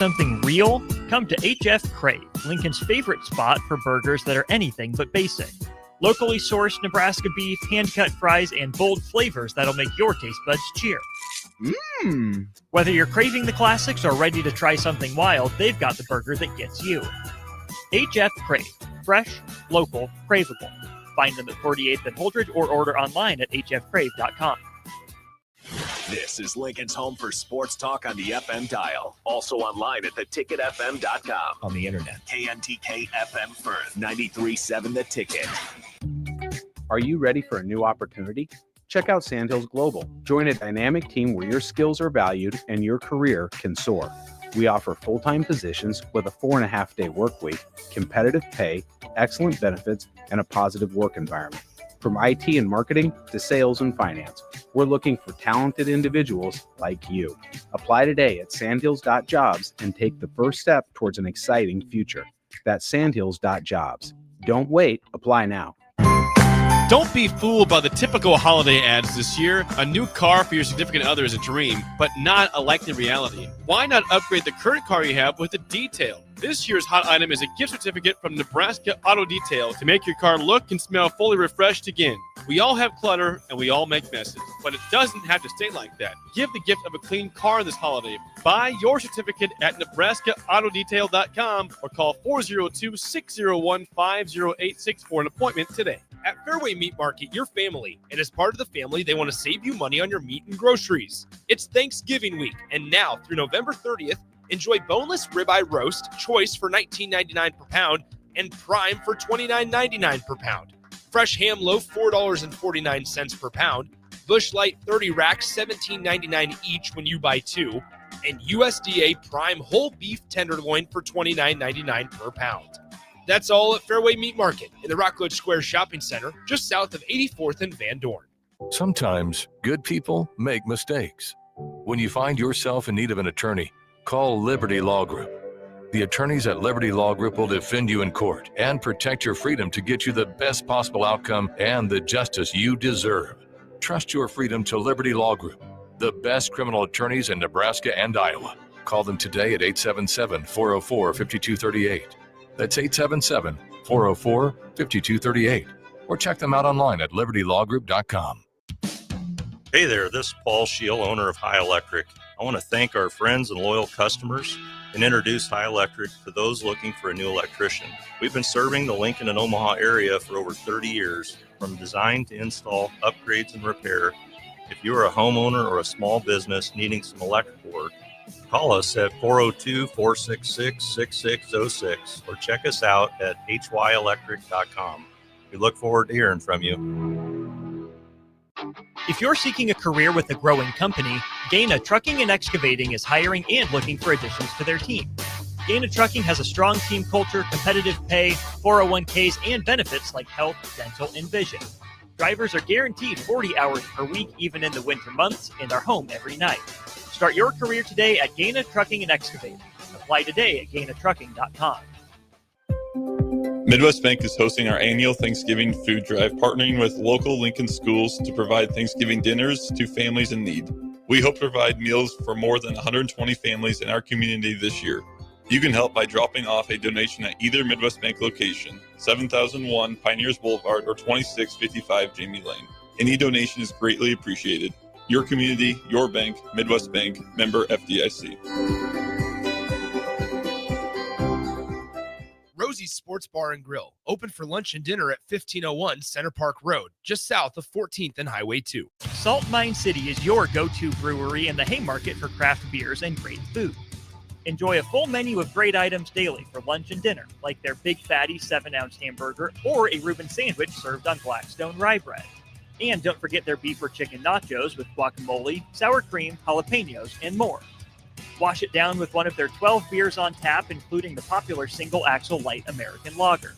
Something real? Come to HF Crave, Lincoln's favorite spot for burgers that are anything but basic. Locally sourced Nebraska beef, hand-cut fries, and bold flavors that'll make your taste buds cheer. Whether you're craving the classics or ready to try something wild, they've got the burger that gets you. HF Crave. Fresh, local, craveable. Find them at 48th and Holdridge or order online at hfcrave.com. This is Lincoln's home for sports talk on the FM dial. Also online at theticketfm.com. On the internet. KNTK FM Firth, 93.7 The Ticket. Are you ready for a new opportunity? Check out Sandhills Global. Join a dynamic team where your skills are valued and your career can soar. We offer full-time positions with a 4.5-day work week, competitive pay, excellent benefits, and a positive work environment. From IT and marketing to sales and finance, we're looking for talented individuals like you. Apply today at sandhills.jobs and take the first step towards an exciting future. That's sandhills.jobs. Don't wait. Apply now. Don't be fooled by the typical holiday ads this year. A new car for your significant other is a dream, but not a likely reality. Why not upgrade the current car you have with a detail? This year's hot item is a gift certificate from Nebraska Auto Detail to make your car look and smell fully refreshed again. We all have clutter and we all make messes, but it doesn't have to stay like that. Give the gift of a clean car this holiday. Buy your certificate at NebraskaAutoDetail.com or call 402-601-5086 for an appointment today. At Fairway Meat Market, your family, and as part of the family, they want to save you money on your meat and groceries. It's Thanksgiving week, and now through November 30th, enjoy boneless ribeye roast, choice for $19.99 per pound, and prime for $29.99 per pound. Fresh ham loaf, $4.49 per pound. Bush Light 30 racks, $17.99 each when you buy two. And USDA prime whole beef tenderloin for $29.99 per pound. That's all at Fairway Meat Market in the Rockledge Square Shopping Center, just south of 84th and Van Dorn. Sometimes good people make mistakes. When you find yourself in need of an attorney, call Liberty Law Group. The attorneys at Liberty Law Group will defend you in court and protect your freedom to get you the best possible outcome and the justice you deserve. Trust your freedom to Liberty Law Group, the best criminal attorneys in Nebraska and Iowa. Call them today at 877-404-5238. That's 877-404-5238. Or check them out online at libertylawgroup.com. Hey there, this is Paul Scheel, owner of High Electric. I want to thank our friends and loyal customers and introduce High Electric to those looking for a new electrician. We've been serving the Lincoln and Omaha area for over 30 years, from design to install, upgrades, and repair. If you are a homeowner or a small business needing some electrical work, call us at 402-466-6606 or check us out at hyelectric.com. We look forward to hearing from you. If you're seeking a career with a growing company, Gaina Trucking and Excavating is hiring and looking for additions to their team. Gaina Trucking has a strong team culture, competitive pay, 401ks, and benefits like health, dental, and vision. Drivers are guaranteed 40 hours per week, even in the winter months, and are home every night. Start your career today at Gaina Trucking and Excavating. Apply today at gainatrucking.com. Midwest Bank is hosting our annual Thanksgiving food drive, partnering with local Lincoln schools to provide Thanksgiving dinners to families in need. We hope to provide meals for more than 120 families in our community this year. You can help by dropping off a donation at either Midwest Bank location, 7001 Pioneers Boulevard or 2655 Jamie Lane. Any donation is greatly appreciated. Your community, your bank, Midwest Bank, member FDIC. Rosie's Sports Bar and Grill, open for lunch and dinner at 1501 Center Park Road, just south of 14th and Highway 2. Salt Mine City is your go-to brewery in the Haymarket for craft beers and great food. Enjoy a full menu of great items daily for lunch and dinner, like their Big Fatty 7-ounce hamburger or a Reuben sandwich served on Blackstone rye bread. And don't forget their beef or chicken nachos with guacamole, sour cream, jalapenos, and more. Wash it down with one of their 12 beers on tap, including the popular Single Axle Light American Lager.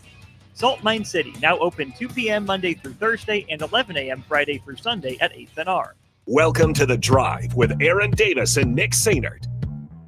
Salt Mine City, now open 2 p.m. Monday through Thursday and 11 a.m. Friday through Sunday at 8th and R. Welcome to The Drive with Aaron Davis and Nick Sainert.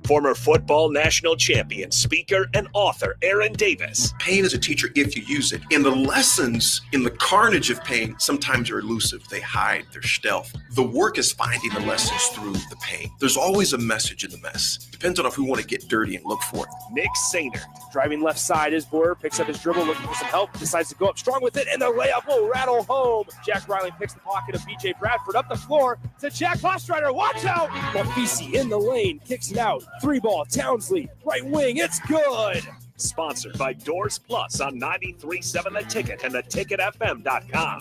Former football national champion, speaker, and author Aaron Davis. Pain is a teacher if you use it. And the lessons in the carnage of pain sometimes are elusive. They hide, they're stealth. The work is finding the lessons through the pain. There's always a message in the mess. Depends on if we want to get dirty and look for it. Nick Sainer. Driving left side is Boyer, picks up his dribble, looking for some help, decides to go up strong with it, and the layup will rattle home. Jack Riley picks the pocket of BJ Bradford up the floor to Jack Hostrider. Watch out! Bonfisi in the lane, kicks it out. 3-ball, Townsley, right wing, it's good! Sponsored by Doors Plus on 93.7 The Ticket and theticketfm.com.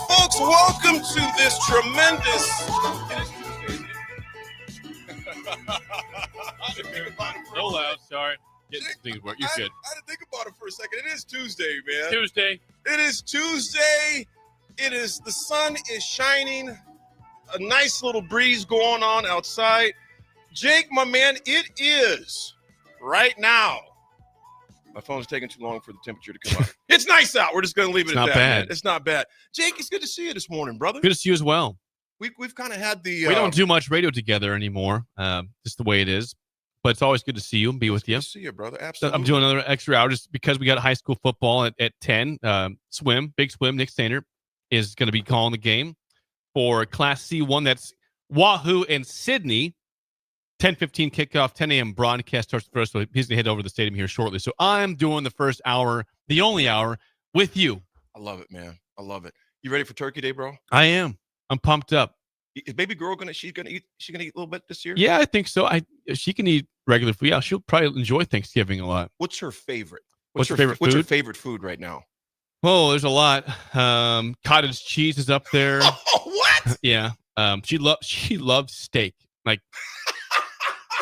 Folks, welcome to this tremendous... No loud, sorry. Get things work. You're good. I had to think about it for a second. It is Tuesday, man. Tuesday. It is Tuesday. The sun is shining. A nice little breeze going on outside. Jake, my man, it is right now. My phone's taking too long for the temperature to come out. It's nice out. We're just going to leave it at that. Not bad. Man. It's not bad. Jake, it's good to see you this morning, brother. Good to see you as well. We've kind of had the... we don't do much radio together anymore, just the way it is. But it's always good to see you and be with you. Good to see you, brother. Absolutely. I'm doing another extra hour just because we got high school football at 10. Swim, big swim. Nick Sainer is going to be calling the game for Class C1. That's Wahoo and Sydney. 10:15 kickoff, 10 a.m. broadcast starts first. So he's going to head over to the stadium here shortly. So I'm doing the first hour, the only hour, with you. I love it, man. I love it. You ready for Turkey Day, bro? I am. I'm pumped up. Is baby girl gonna eat a little bit this year? Yeah, I think so. She can eat regular food. Yeah, she'll probably enjoy Thanksgiving a lot. What's her favorite? What's your favorite food? What's her favorite food right now? Oh, there's a lot. Cottage cheese is up there. Oh, what? Yeah. She loves steak. Like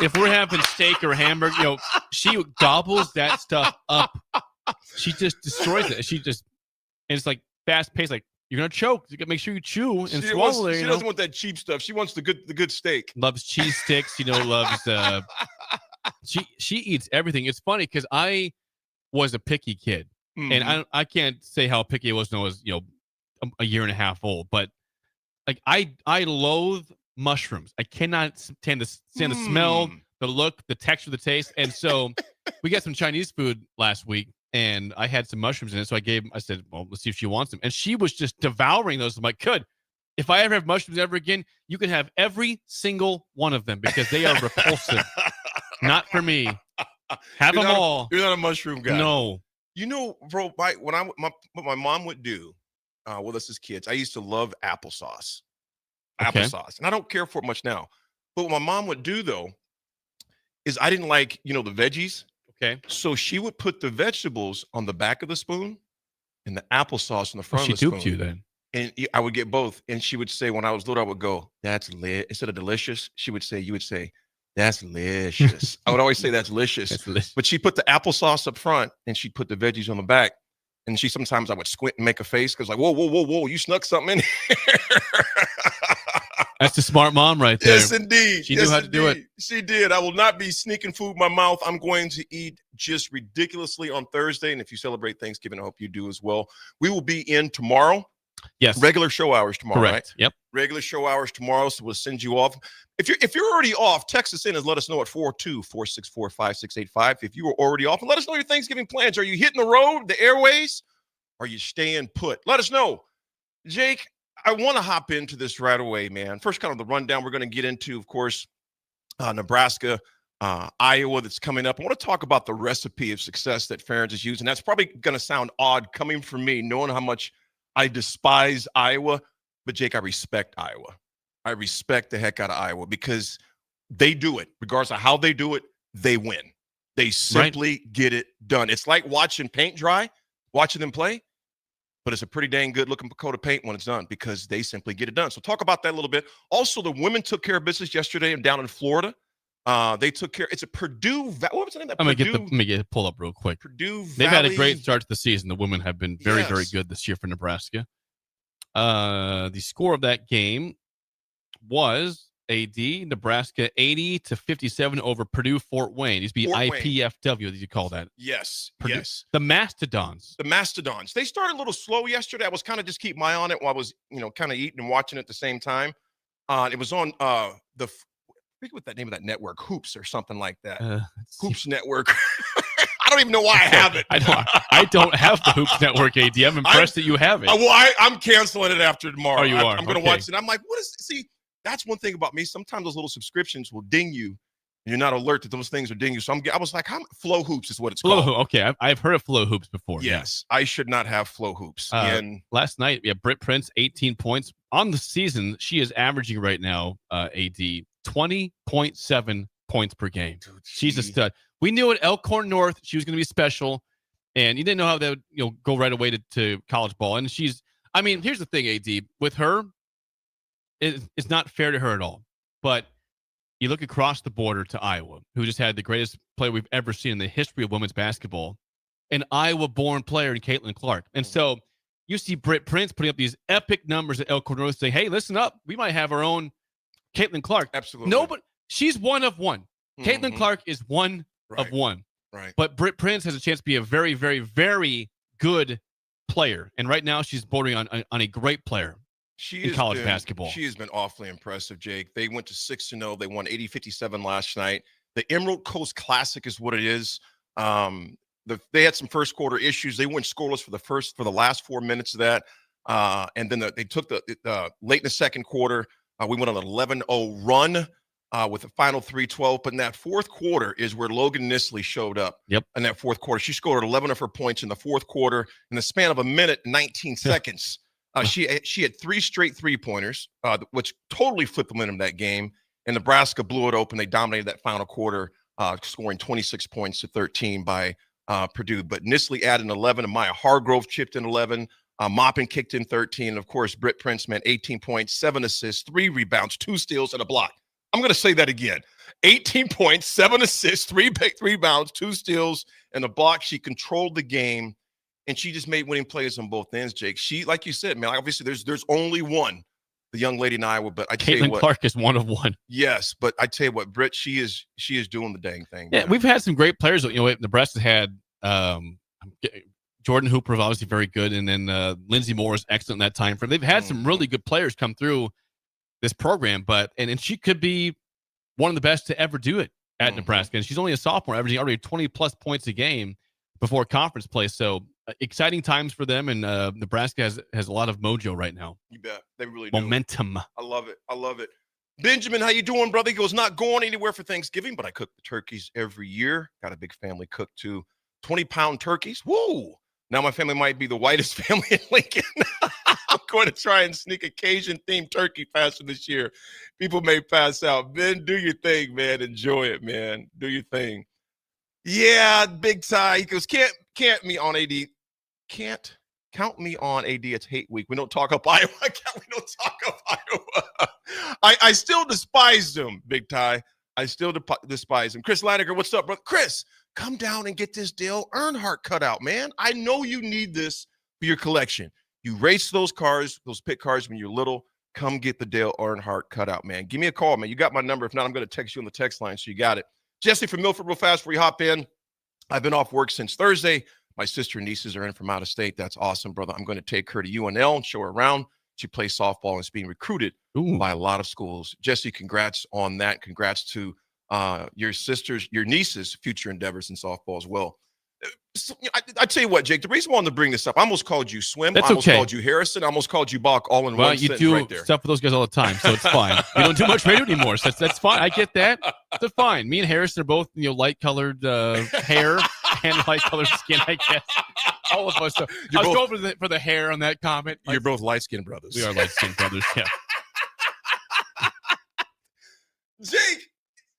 if we're having steak or hamburger, she gobbles that stuff up. She just destroys it. And it's like fast paced. Like you're gonna choke. You gotta make sure you chew and swallow it. She doesn't want that cheap stuff. She wants the good steak. Loves cheese sticks. Loves. She eats everything. It's funny because I was a picky kid, and I can't say how picky I was when I was a year and a half old. But like I loathe mushrooms. I cannot stand the smell, the look, the texture, the taste. And so we got some Chinese food last week, and I had some mushrooms in it. So I said, well, let's see if she wants them. And she was just devouring those. I'm like, good. If I ever have mushrooms ever again, you can have every single one of them because they are repulsive. Not for me. Have them all. You're not a mushroom guy. No. Bro, what my mom would do with us as kids, I used to love applesauce. Okay. Applesauce. And I don't care for it much now. But what my mom would do, though, is I didn't like, the veggies. Okay. So she would put the vegetables on the back of the spoon and the applesauce on the front of the spoon. She duped you then. And I would get both. And she would say, when I was little, I would go, that's lit. Instead of delicious, you would say, that's delicious. I would always say that's delicious. That's delicious. But she put the applesauce up front and she'd put the veggies on the back. And sometimes I would squint and make a face because like, whoa, you snuck something in here. That's the smart mom right there. Yes, indeed. She knew how to do it. She did. I will not be sneaking food in my mouth. I'm going to eat just ridiculously on Thursday. And if you celebrate Thanksgiving, I hope you do as well. We will be in tomorrow. Yes. Regular show hours tomorrow, Correct. right? Yep. Regular show hours tomorrow, so we'll send you off. If you're already off, text us in and let us know at 424645685. If you were already off, and let us know your Thanksgiving plans. Are you hitting the road, the airways? Are you staying put? Let us know. Jake, I want to hop into this right away, man. First, kind of the rundown we're going to get into, of course, Nebraska, Iowa that's coming up. I want to talk about the recipe of success that Ferentz is using. That's probably going to sound odd coming from me, knowing how much I despise Iowa. But, Jake, I respect Iowa. I respect the heck out of Iowa because they do it. Regardless of how they do it, they win. They simply get it done. It's like watching paint dry, watching them play. But it's a pretty dang good-looking coat of paint when it's done because they simply get it done. So talk about that a little bit. Also, the women took care of business yesterday down in Florida. They took care. It's a Purdue. What was the name of that? Let me get it pulled up real quick. Purdue Valley. They've had a great start to the season. The women have been very, very good this year for Nebraska. The score of that game was AD, Nebraska 80-57 over Purdue Fort Wayne. It used to be Fort Wayne. IPFW, as you call that. Yes, Purdue. yes. The Mastodons. The Mastodons. They started a little slow yesterday. I was kind of just keep my eye on it while I was, kind of eating and watching at the same time. It was on I forget what that name of that network, Hoops or something like that. Hoops Network. I don't even know why I have it. I don't have the Hoops Network, AD. I'm impressed that you have it. I'm canceling it after tomorrow. Oh, you are? I'm going to Okay. watch it. I'm like, see, that's one thing about me. Sometimes those little subscriptions will ding you. And you're not alert that those things are dinging you. So I was like, Flow Hoops is what it's called. Okay, I've heard of Flow Hoops before. Yes, I should not have Flow Hoops. And last night, Britt Prince, 18 points. On the season, she is averaging right now, AD, 20.7 points per game. Dude, She's a stud. We knew at Elkhorn North she was going to be special, and you didn't know how that would go right away to college ball. And here's the thing, AD, with her, it's not fair to her at all. But you look across the border to Iowa, who just had the greatest player we've ever seen in the history of women's basketball, an Iowa-born player in Caitlin Clark. And so you see Britt Prince putting up these epic numbers at Elkhorn North saying, hey, listen up. We might have our own Caitlin Clark. Absolutely. Nobody. She's one of one. Caitlin Clark is one of one. Right. But Britt Prince has a chance to be a very, very, very good player. And right now she's bordering on a great player in college basketball. She has been awfully impressive, Jake. They went to 6-0. They won 80-57 last night. The Emerald Coast Classic is what it is. They had some first quarter issues. They went scoreless for the last 4 minutes of that. And then they took the late in the second quarter. We went on an 11-0 run with the final 3-12. But in that fourth quarter is where Logan Nisley showed up. Yep. In that fourth quarter, she scored 11 of her points in the fourth quarter in the span of a minute and 19 seconds. She had 3 straight 3-pointers, which totally flipped the momentum of that game. And Nebraska blew it open. They dominated that final quarter, scoring 26 points to 13 by Purdue. But Nisley added 11, and Maya Hargrove chipped in 11. Maupin kicked in 13. And of course, Britt Prince meant 18 points, 7 assists, 3 rebounds, 2 steals, and a block. I'm going to say that again. 18 points, 7 assists, 3 rebounds, 2 steals, and a block. She controlled the game, and she just made winning plays on both ends, Jake. She, like you said, man, obviously there's only one, the young lady in Iowa, but I tell you what. Caitlin Clark is one of one. Yes, but I tell you what, Britt, she is doing the dang thing. Yeah, we've had some great players. Nebraska had Jordan Hooper was obviously very good, and then Lindsey Moore was excellent in that time frame. They've had some really good players come through this program, and she could be one of the best to ever do it at Nebraska. And she's only a sophomore, averaging already 20-plus points a game before conference play. So exciting times for them, and Nebraska has a lot of mojo right now. You bet. They really do. Momentum. I love it. Benjamin, how you doing, brother? He goes, not going anywhere for Thanksgiving, but I cook the turkeys every year. Got a big family cook too. 20-pound turkeys. Woo! Now my family might be the whitest family in Lincoln. I'm going to try and sneak a Cajun-themed turkey faster this year. People may pass out. Ben, do your thing, man. Enjoy it, man. Do your thing. Yeah, Big Ty. He goes, can't me on AD. Can't count me on AD. It's hate week. We don't talk up Iowa. We don't talk up Iowa. I still despise them, Big Ty. I still despise him. Chris Leininger, what's up, brother? Chris, come down and get this Dale Earnhardt cutout, man. I know you need this for your collection. You race those cars, those pit cars when you're little. Come get the Dale Earnhardt cutout, man. Give me a call, man. You got my number. If not, I'm going to text you on the text line, so you got it. Jesse from Milford, real fast before you hop in. I've been off work since Thursday. My sister and nieces are in from out of state. That's awesome, brother. I'm going to take her to UNL and show her around. She plays softball and is being recruited by a lot of schools. Jesse, congrats on that. Congrats to your sisters, your niece's future endeavors in softball as well. So, I tell you what, Jake, the reason I wanted to bring this up, I almost called you Swim. That's I almost okay. called you Harrison. I almost called you Bach all in one sentence you right do there. stuff with those guys all the time, so it's fine. We don't do much radio anymore, so that's fine. I get that. It's fine. Me and Harrison are both light-colored hair and light-colored skin, I guess. All of us. So I was going for the hair on that comment. You're both light-skinned brothers. We are light-skinned brothers, yeah. Jake,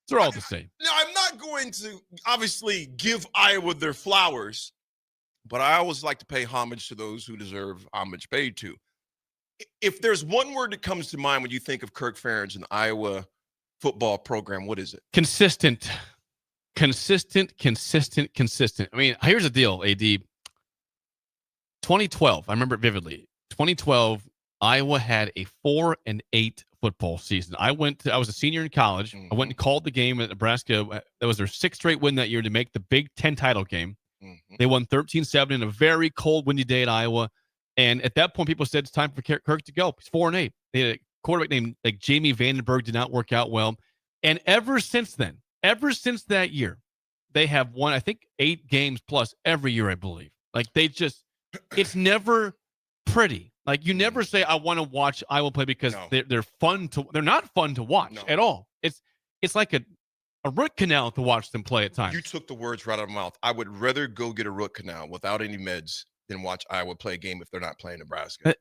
they're all the same. Now, I'm not going to obviously give Iowa their flowers, but I always like to pay homage to those who deserve homage paid to. If there's one word that comes to mind when you think of Kirk Ferentz and the Iowa football program, what is it? Consistent. I mean, here's the deal, AD. 2012, I remember it vividly. 2012, Iowa had a 4-8 football season. I was a senior in college. I went and called the game at Nebraska. That was their 6th straight win that year to make the Big Ten title game. They won 13-7 in a very cold, windy day at Iowa. And at that point, people said it's time for Kirk to go. He's 4-8. They had a quarterback named Jamie Vandenberg, did not work out well. And ever since that year, they have won, I think, 8 games plus every year, I believe. It's never pretty. Like, you never say, I want to watch Iowa play because they're fun to. They're not fun to watch at all. It's like a root canal to watch them play at times. You took the words right out of my mouth. I would rather go get a root canal without any meds than watch Iowa play a game if they're not playing Nebraska.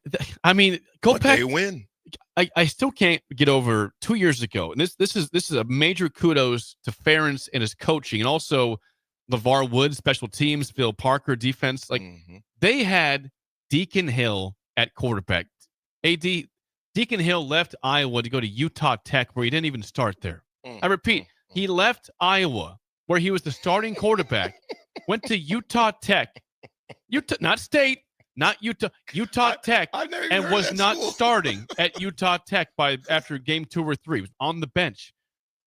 I mean, but they win. I still can't get over 2 years ago, and this is a major kudos to Ferentz and his coaching, and also LeVar Woods, special teams, Phil Parker, defense. They had Deacon Hill at quarterback. Deacon Hill left Iowa to go to Utah Tech, where he didn't even start there. I repeat, he left Iowa, where he was the starting quarterback, went to Utah Tech, not State, not Utah Tech, and was not starting at Utah Tech after game 2 or 3. He was on the bench.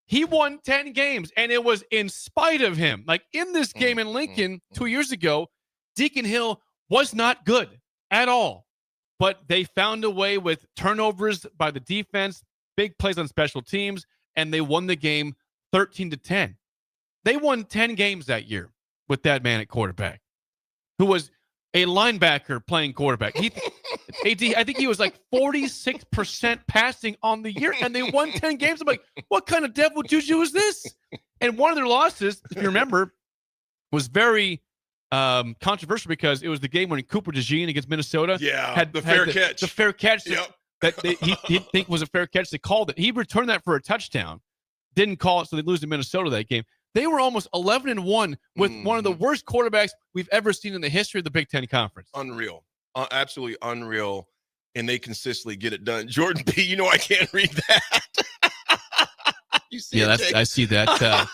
He won 10 games, and it was in spite of him. Like, in this game in Lincoln 2 years ago, Deacon Hill was not good at all. But they found a way with turnovers by the defense, big plays on special teams, and they won the game 13-10. They won 10 games that year with that man at quarterback, who was a linebacker playing quarterback. I think he was like 46% passing on the year, and they won 10 games. I'm like, what kind of devil juju is this? And one of their losses, if you remember, was very controversial because it was the game when Cooper DeJean against Minnesota had the fair catch that he think was a fair catch. They called it. He returned that for a touchdown. Didn't call it, so they lose to Minnesota that game. They were almost 11-1 with one of the worst quarterbacks we've ever seen in the history of the Big Ten Conference. Unreal. Absolutely unreal. And they consistently get it done. Jordan B., you know I can't read that. You see it, I see that.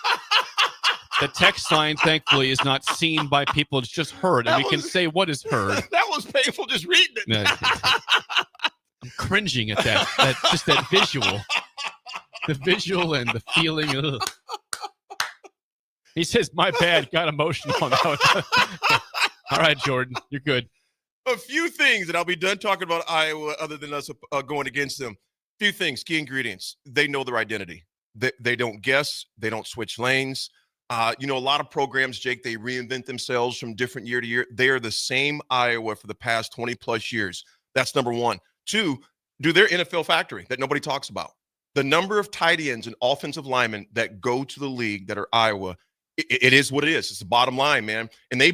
The text line, thankfully, is not seen by people. It's just heard, and we can say what is heard. That was painful just reading it. I'm cringing at that. Just that visual. The visual and the feeling. Ugh. He says, my bad, got emotional on that one. All right, Jordan, you're good. A few things, and I'll be done talking about Iowa other than us going against them. A few things, key ingredients. They know their identity. They don't guess. They don't switch lanes. A lot of programs, Jake, they reinvent themselves from different year to year. They are the same Iowa for the past 20-plus years. That's number one. 2, do their NFL factory that nobody talks about. The number of tight ends and offensive linemen that go to the league that are Iowa, it is what it is. It's the bottom line, man. And they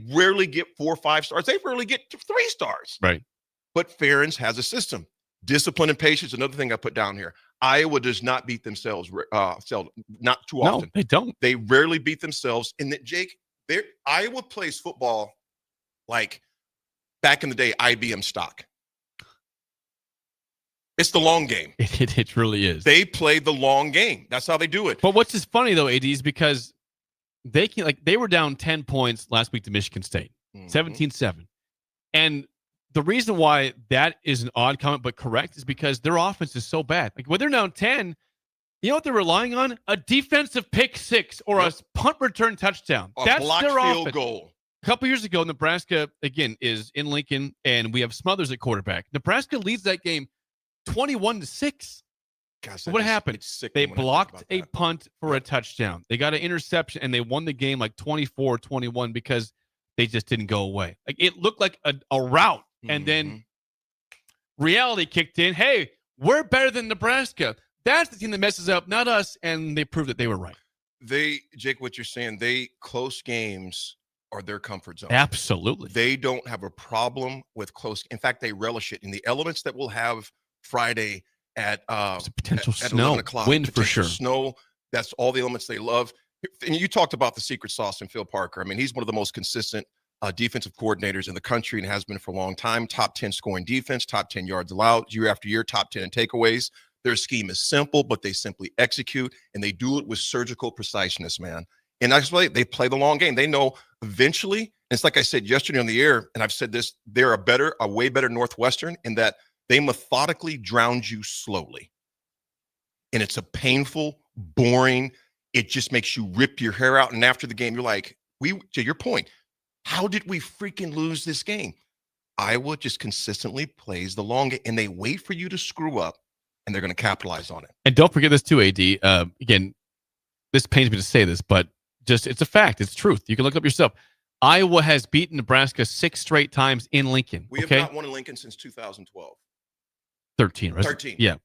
rarely get 4 or 5 stars. They rarely get 3 stars. Right. But Ferentz has a system. Discipline and patience, another thing I put down here. Iowa does not beat themselves, not too often. No, they don't. They rarely beat themselves. And that, Jake, Iowa plays football like back in the day, IBM stock. It's the long game. It really is. They play the long game. That's how they do it. But what's just funny, though, AD, is because they were down 10 points last week to Michigan State, 17-7. And the reason why that is an odd comment but correct is because their offense is so bad. Like, when they're down 10, you know what they're relying on? A defensive pick 6 or a punt return touchdown. That's their field offense. Goal. A couple years ago, Nebraska, again, is in Lincoln, and we have Smothers at quarterback. Nebraska leads that game 21-6. Gosh, what happened? They blocked a punt for a touchdown. They got an interception, and they won the game like 24-21 because they just didn't go away. Like, it looked like a rout, and then reality kicked in. Hey, we're better than Nebraska. That's the team that messes up, not us, and they proved that they were right. Jake, what you're saying, close games are their comfort zone. Absolutely. They don't have a problem with close. In fact, they relish it. In the elements that we'll have Friday at potential at snow, 11 o'clock, wind for sure. Snow. That's all the elements they love. And you talked about the secret sauce in Phil Parker. I mean, he's one of the most consistent defensive coordinators in the country and has been for a long time. Top 10 scoring defense, top 10 yards allowed year after year, top 10 in takeaways. Their scheme is simple, but they simply execute, and they do it with surgical preciseness, man. And that's why they play the long game. They know eventually, and it's like I said yesterday on the air, and I've said this, they're a way better Northwestern in that they methodically drown you slowly. and it's a painful, boring, it just makes you rip your hair out. And after the game, you're like, to your point, how did we freaking lose this game? Iowa just consistently plays the long game, and they wait for you to screw up, and they're going to capitalize on it. And don't forget this too, AD. Again, this pains me to say this, but just it's a fact. It's truth. You can look it up yourself. Iowa has beaten Nebraska 6 straight times in Lincoln. We have not won in Lincoln since 2012. 13, right? 13. Yeah.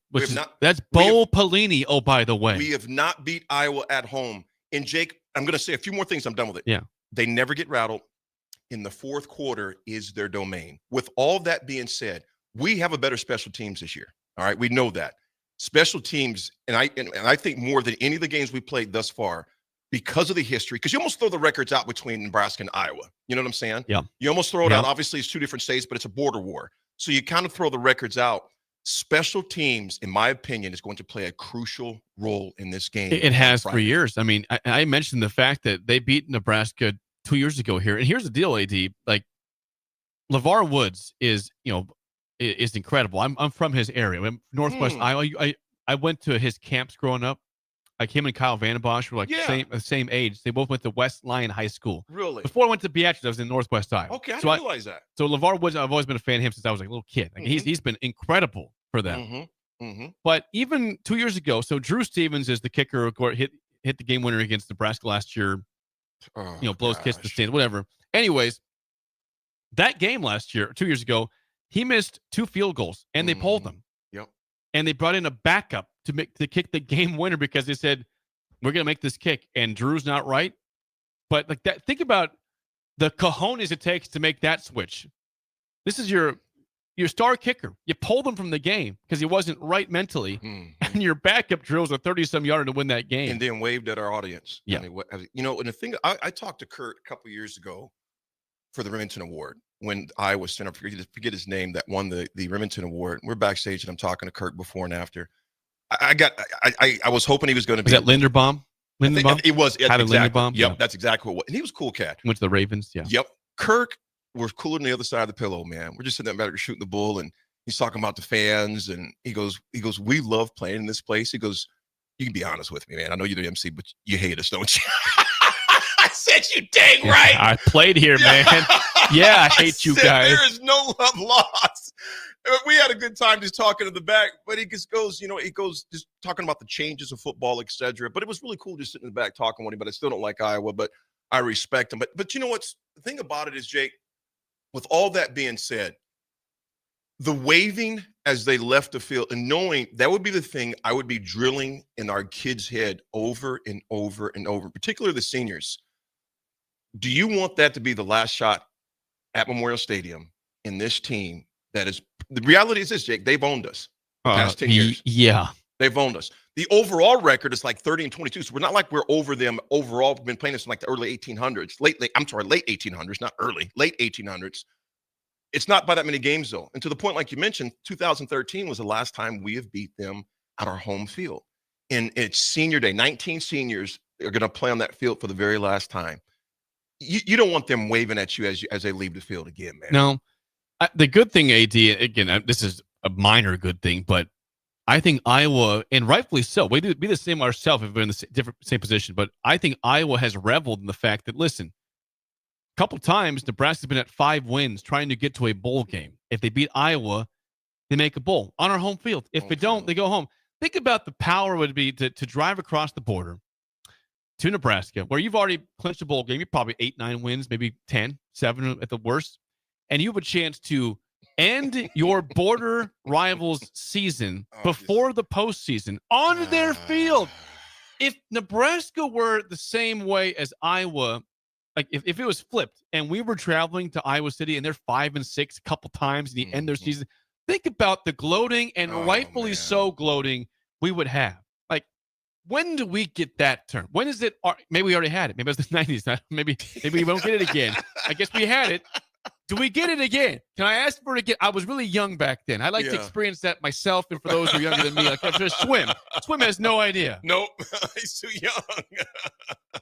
That's Bo Pelini, oh, by the way. We have not beat Iowa at home. And Jake, I'm going to say a few more things. I'm done with it. Yeah. They never get rattled. In the fourth quarter is their domain. With all that being said, we have a better special teams this year. All right. We know that. Special teams, and I think more than any of the games we played thus far, because of the history, because you almost throw the records out between Nebraska and Iowa. You know what I'm saying? Yeah. You almost throw it out. Obviously, it's 2 different states, but it's a border war. So you kind of throw the records out. Special teams, in my opinion, is going to play a crucial role in this game. It has for years. I mean, I mentioned the fact that they beat Nebraska 2 years ago here. And here's the deal, AD. Like, LeVar Woods is incredible. I'm from his area. I'm Northwest Iowa. I went to his camps growing up. Like him and Kyle Vandenbosch were like the same age. They both went to West Lyon High School. Really? Before I went to Beatrice, I was in Northwest Iowa. Okay, I didn't realize that. So LeVar Woods, I've always been a fan of him since I was like a little kid. Like he's been incredible for them. But even 2 years ago, so Drew Stevens is the kicker who hit the game winner against Nebraska last year. Blows kiss the stands, whatever. Anyways, that game last year, 2 years ago, he missed 2 field goals and they pulled them. Yep. And they brought in a backup to kick the game winner because they said, we're going to make this kick. And Drew's not right. But like that, think about the cojones it takes to make that switch. This is your star kicker. You pulled him from the game because he wasn't right mentally. And your backup drills a 30-some yarder to win that game. And then waved at our audience. Yeah. I mean, and the thing, I talked to Kurt a couple years ago for the Remington Award when Iowa sent up, forget his name, that won the Remington Award. We're backstage and I'm talking to Kurt before and after. I was hoping he was going to be. Was that Linderbaum? It was. Exactly. Linderbaum? Yep, Yeah. that's exactly what it was. And he was a cool cat. Went to the Ravens, yeah. Yep. Kirk was cooler than the other side of the pillow, man. We're just sitting there back shooting the bull, and he's talking about the fans, and he goes, we love playing in this place. He goes, you can be honest with me, man. I know you're the MC, but you hate us, don't you? I said, you dang right. I played here, man. Yeah, I hate you guys. There is no love lost. We had a good time just talking to the back, but he just goes, just talking about the changes of football, et cetera. But it was really cool just sitting in the back talking with him. But I still don't like Iowa, but I respect him. But you know what's the thing about it is, Jake, with all that being said, the waving as they left the field and knowing that would be the thing I would be drilling in our kids' head over and over and over, particularly the seniors. Do you want that to be the last shot at Memorial Stadium in this team? That is, the reality is this, Jake, they've owned us the past 10 years. Yeah. They've owned us. The overall record is like 30-22. So we're not like we're over them overall. We've been playing this in like the early 1800s, late 1800s, not early, late 1800s. It's not by that many games, though. And to the point, like you mentioned, 2013 was the last time we have beat them at our home field. And it's senior day. 19 seniors are going to play on that field for the very last time. You don't want them waving at you as they leave the field again, man. No. The good thing, AD, again, this is a minor good thing, but I think Iowa, and rightfully so, we'd be the same ourselves if we're in the same position, but I think Iowa has reveled in the fact that, listen, a couple times Nebraska's been at 5 wins trying to get to a bowl game. If they beat Iowa, they make a bowl on our home field. If they don't, they go home. Think about the power it would be to drive across the border to Nebraska, where you've already clinched a bowl game. You're probably 8-9 wins, maybe 10, 7 at the worst. And you have a chance to end your border rivals season before the postseason on their field. If Nebraska were the same way as Iowa, like if it was flipped and we were traveling to Iowa City and they're 5-6 a couple times in the end of their season, think about the gloating and rightfully so gloating we would have. Like, when do we get that term? When is it? Maybe we already had it. Maybe it was the 90s. Maybe we won't get it again. I guess we had it. Do we get it again? Can I ask for it again? I was really young back then. I'd like to experience that myself, and for those who are younger than me, like just swim. Swim has no idea. Nope, he's too young.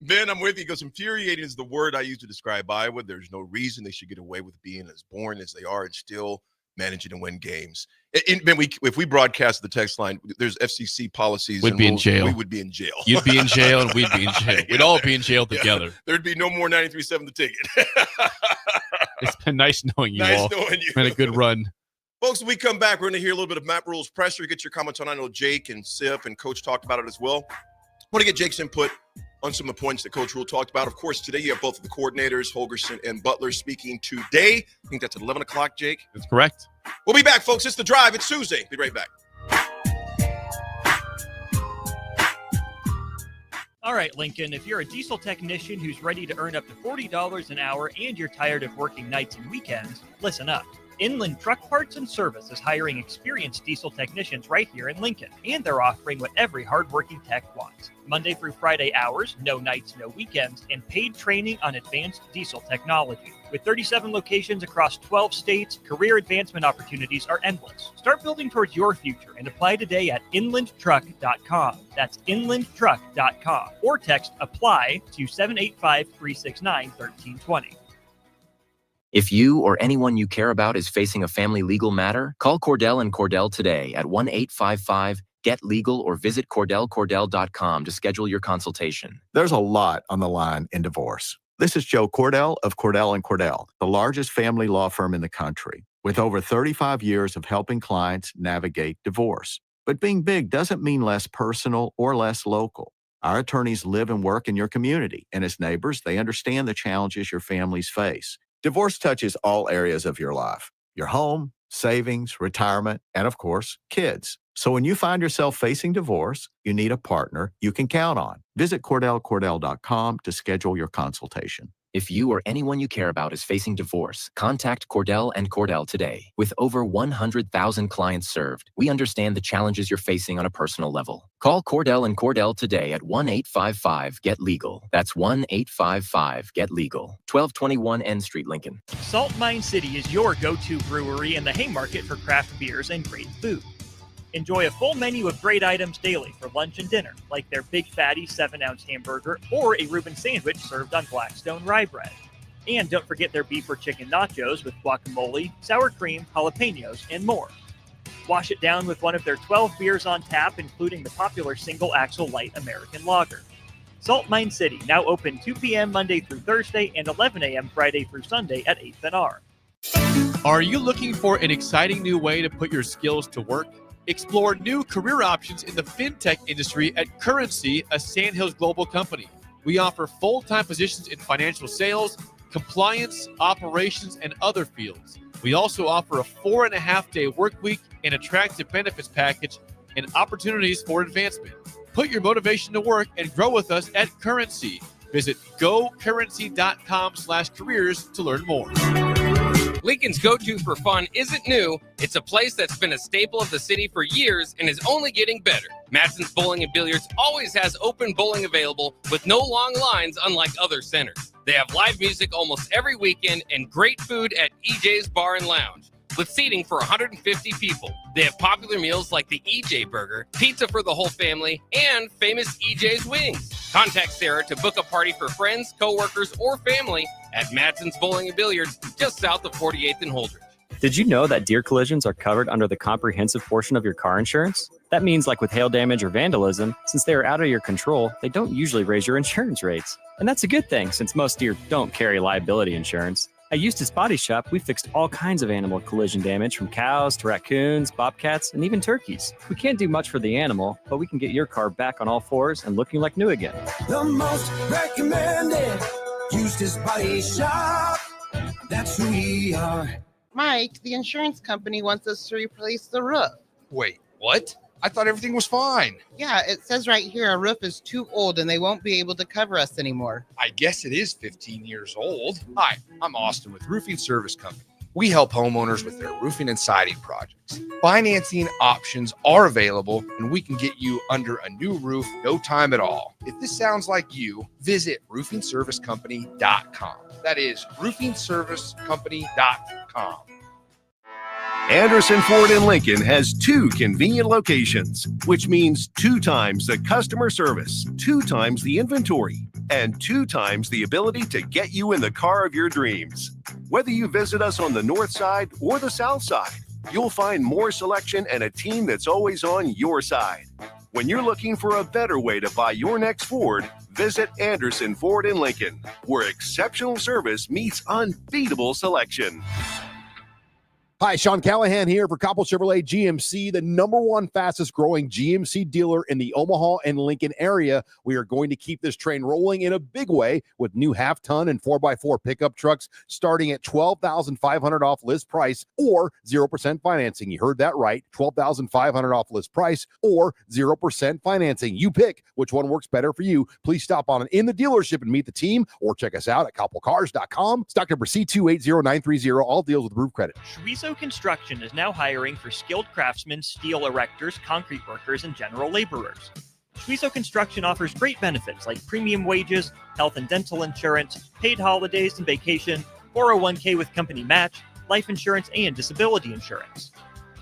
Ben, I'm with you. He goes, infuriating is the word I use to describe Iowa. There's no reason they should get away with being as boring as they are and still manage it and win games. If we broadcast the text line, there's FCC policies. We'd be in jail. We would be in jail. You'd be in jail and we'd be in jail. We'd all be in jail together. There'd be no more 93.7 The Ticket. It's been nice knowing you Nice all. knowing you. Been a good run. Folks, when we come back, we're going to hear a little bit of Matt Rule's pressure. Get your comments on. I know Jake and Sip and Coach talked about it as well. I want to get Jake's input on some of the points that Coach Rule talked about. Of course, today you have both of the coordinators, Holgorsen and Butler, speaking today. I think that's at 11 o'clock, Jake. That's correct. We'll be back, folks. It's The Drive. It's Tuesday. Be right back. All right, Lincoln, if you're a diesel technician who's ready to earn up to $40 an hour and you're tired of working nights and weekends, listen up. Inland Truck Parts and Service is hiring experienced diesel technicians right here in Lincoln, and they're offering what every hardworking tech wants. Monday through Friday hours, no nights, no weekends, and paid training on advanced diesel technology. With 37 locations across 12 states, career advancement opportunities are endless. Start building towards your future and apply today at inlandtruck.com. That's inlandtruck.com. Or text APPLY to 785-369-1320. If you or anyone you care about is facing a family legal matter, call Cordell and Cordell today at 1-855-GET-LEGAL or visit CordellCordell.com to schedule your consultation. There's a lot on the line in divorce. This is Joe Cordell of Cordell & Cordell, the largest family law firm in the country, with over 35 years of helping clients navigate divorce. But being big doesn't mean less personal or less local. Our attorneys live and work in your community, and as neighbors, they understand the challenges your families face. Divorce touches all areas of your life, your home, savings, retirement, and of course, kids. So when you find yourself facing divorce, you need a partner you can count on. Visit CordellCordell.com to schedule your consultation. If you or anyone you care about is facing divorce, contact Cordell and Cordell today. With over 100,000 clients served, we understand the challenges you're facing on a personal level. Call Cordell and Cordell today at 1-855-GET-LEGAL. That's 1-855-GET-LEGAL. 1221 N Street, Lincoln. Salt Mine City is your go-to brewery in the Haymarket for craft beers and great food. Enjoy a full menu of great items daily for lunch and dinner, like their Big Fatty 7-ounce hamburger or a Reuben sandwich served on Blackstone rye bread. And don't forget their beef or chicken nachos with guacamole, sour cream, jalapenos, and more. Wash it down with one of their 12 beers on tap, including the popular Single Axle Light American Lager. Salt Mine City, now open 2 p.m. Monday through Thursday and 11 a.m. Friday through Sunday at 8th and R. Are you looking for an exciting new way to put your skills to work? Explore new career options in the fintech industry at Currency, a Sandhills Global company. We offer full-time positions in financial sales, compliance, operations, and other fields. We also offer a 4.5-day work week, an attractive benefits package, and opportunities for advancement. Put your motivation to work and grow with us at Currency. Visit gocurrency.com/careers to learn more. Lincoln's go-to for fun isn't new. It's a place that's been a staple of the city for years and is only getting better. Matson's Bowling and Billiards always has open bowling available with no long lines, unlike other centers. They have live music almost every weekend and great food at EJ's Bar and Lounge, with seating for 150 people. They have popular meals like the EJ Burger, pizza for the whole family, and famous EJ's Wings. Contact Sarah to book a party for friends, coworkers, or family at Matson's Bowling and Billiards, just south of 48th and Holdridge. Did you know that deer collisions are covered under the comprehensive portion of your car insurance? That means, like with hail damage or vandalism, since they are out of your control, they don't usually raise your insurance rates. And that's a good thing, since most deer don't carry liability insurance. At Eustace Body Shop, we fixed all kinds of animal collision damage, from cows to raccoons, bobcats, and even turkeys. We can't do much for the animal, but we can get your car back on all fours and looking like new again. The most recommended Eustace Body Shop. That's who we are. Mike, the insurance company wants us to replace the roof. Wait, what? I thought everything was fine. Yeah, it says right here our roof is too old and they won't be able to cover us anymore. I guess it is 15 years old. Hi, I'm Austin with Roofing Service Company. We help homeowners with their roofing and siding projects. Financing options are available, and we can get you under a new roof no time at all. If this sounds like you, visit roofingservicecompany.com. That is roofingservicecompany.com. Anderson Ford in Lincoln has 2 convenient locations, which means 2 times the customer service, 2 times the inventory, and 2 times the ability to get you in the car of your dreams. Whether you visit us on the north side or the south side, you'll find more selection and a team that's always on your side. When you're looking for a better way to buy your next Ford, visit Anderson Ford in Lincoln, where exceptional service meets unbeatable selection. Hi, Sean Callahan here for Coppell Chevrolet GMC, the #1 fastest growing GMC dealer in the Omaha and Lincoln area. We are going to keep this train rolling in a big way with new half-ton and 4x4 pickup trucks starting at $12,500 off list price or 0% financing. You heard that right, $12,500 off list price or 0% financing. You pick which one works better for you. Please stop on in the dealership and meet the team or check us out at CoppellCars.com. Stock number C280930. All deals with approved credit. Schweizo Construction is now hiring for skilled craftsmen, steel erectors, concrete workers, and general laborers. Schweizo Construction offers great benefits like premium wages, health and dental insurance, paid holidays and vacation, 401k with company match, life insurance, and disability insurance.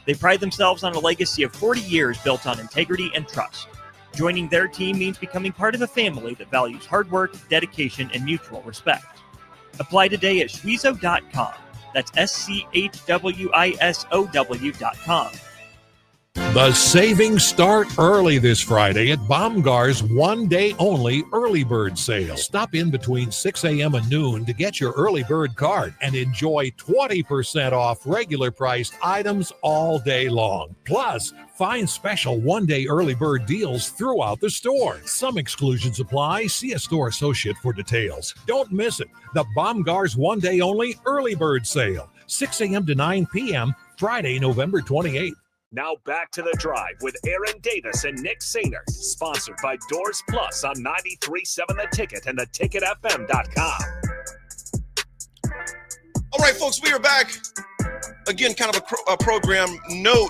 They pride themselves on a legacy of 40 years built on integrity and trust. Joining their team means becoming part of a family that values hard work, dedication, and mutual respect. Apply today at Schweizo.com. That's SCHWISOW.com. The savings start early this Friday at Baumgar's one-day only early bird sale. Stop in between 6 a.m. and noon to get your early bird card and enjoy 20% off regular priced items all day long. Plus, find special one-day early bird deals throughout the store. Some exclusions apply. See a store associate for details. Don't miss it. The Baumgar's one-day only early bird sale. 6 a.m. to 9 p.m. Friday, November 28th. Now back to the drive with Aaron Davis and Nick Sainer, sponsored by Doors Plus on 93.7 The Ticket and theticketfm.com. All right, folks, we are back. Again, kind of a program note.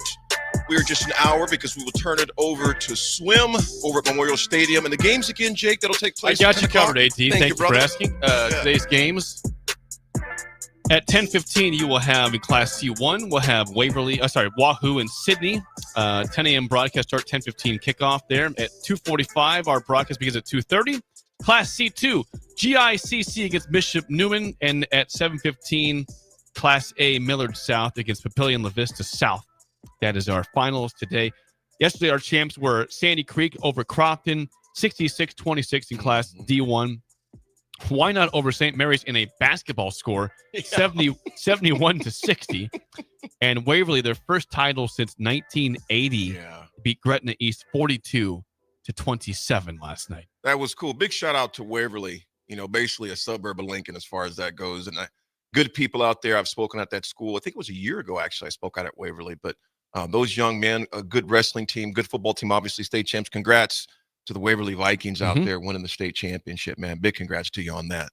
We are just an hour because we will turn it over to swim over at Memorial Stadium. And the games again, Jake, that'll take place. I got you covered, AT. Thank you for asking. Yeah. Today's games. At 10:15, you will have in Class C1, we'll have Wahoo and Sydney. 10 a.m. broadcast start, 10:15 kickoff there. At 2:45, our broadcast begins at 2:30. Class C2, GICC against Bishop Neumann. And at 7:15, Class A, Millard South against Papillion La Vista South. That is our finals today. Yesterday, our champs were Sandy Creek over Crofton, 66-26 in Class D1. Why not over St. Mary's in a basketball score, 71-60. And Waverly, their first title since 1980, beat Gretna East 42-27 last night. That was cool. Big shout out to Waverly, basically a suburb of Lincoln as far as that goes. And good people out there. I've spoken at that school. I think it was a year ago, actually, I spoke out at Waverly. But those young men, a good wrestling team, good football team, obviously state champs. Congrats to the Waverly Vikings out there winning the state championship, man. Big congrats to you on that.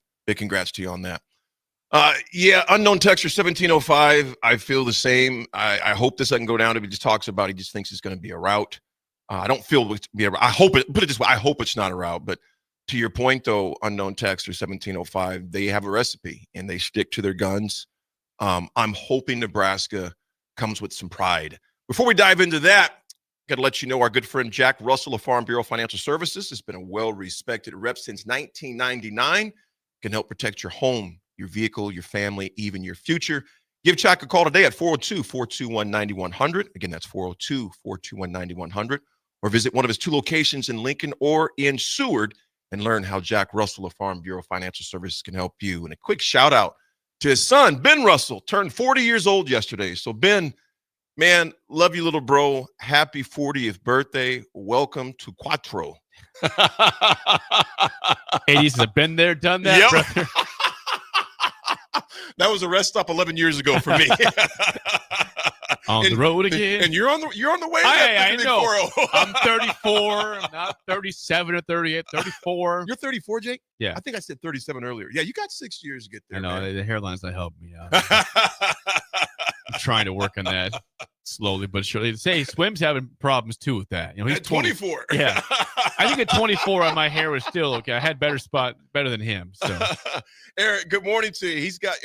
Unknown texture 1705. I feel the same. I hope this doesn't go down. If he just talks about it, he just thinks it's going to be a rout. I don't feel it to be a rout. I hope it, put it this way, I hope it's not a rout. But to your point, though, unknown texture 1705, they have a recipe and they stick to their guns. I'm hoping Nebraska comes with some pride. Before we dive into that, got to let you know our good friend Jack Russell of Farm Bureau Financial Services has been a well-respected rep since 1999. Can help protect your home, your vehicle, your family, even your future. Give Jack a call today at 402-421-9100. Again, that's 402-421-9100. Or visit one of his 2 locations in Lincoln or in Seward and learn how Jack Russell of Farm Bureau Financial Services can help you. And a quick shout out to his son, Ben Russell, turned 40 years old yesterday. So Ben, man, love you, little bro. Happy 40th birthday. Welcome to Quattro. 80s have been there, done that, brother. That was a rest stop 11 years ago for me. On the road again. And you're on the way. I know. I'm 34. I'm not 37 or 38, 34. You're 34, Jake? Yeah. I think I said 37 earlier. Yeah, you got 6 years to get there. I know. Man. The hairline's not helping me out. I'm trying to work on that slowly but surely. Say, Swim's having problems too with that. He's at 24. Yeah. I think at 24 my hair was still okay. I had better than him. So Eric, good morning to you. He's got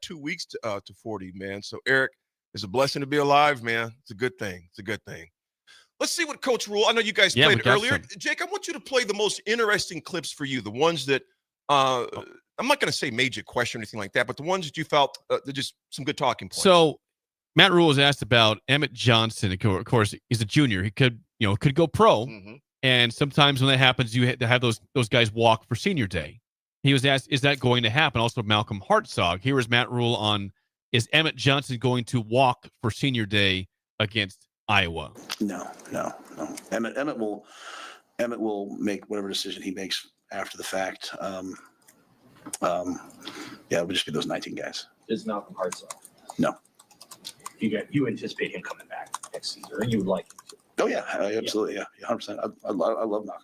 2 weeks to 40, man. So Eric, it's a blessing to be alive, man. It's a good thing. Let's see what Coach Rule. I know you guys Yeah, we played got earlier. some. Jake, I want you to play the most interesting clips for you, the ones that I'm not going to say made you question or anything like that, but the ones that you felt they're just some good talking points. So Matt Rule was asked about Emmett Johnson. Of course, he's a junior. He could go pro. And sometimes when that happens, you have those guys walk for senior day. He was asked, is that going to happen? Also, Malcolm Hartzog. Here is Matt Rule on, is Emmett Johnson going to walk for senior day against Iowa? No. Emmett will make whatever decision he makes after the fact. It would just be those 19 guys. Is Malcolm Hartzog? No. You anticipate him coming back next season, or you would like him to? Oh yeah, absolutely, yeah, 100%. I love Malcolm.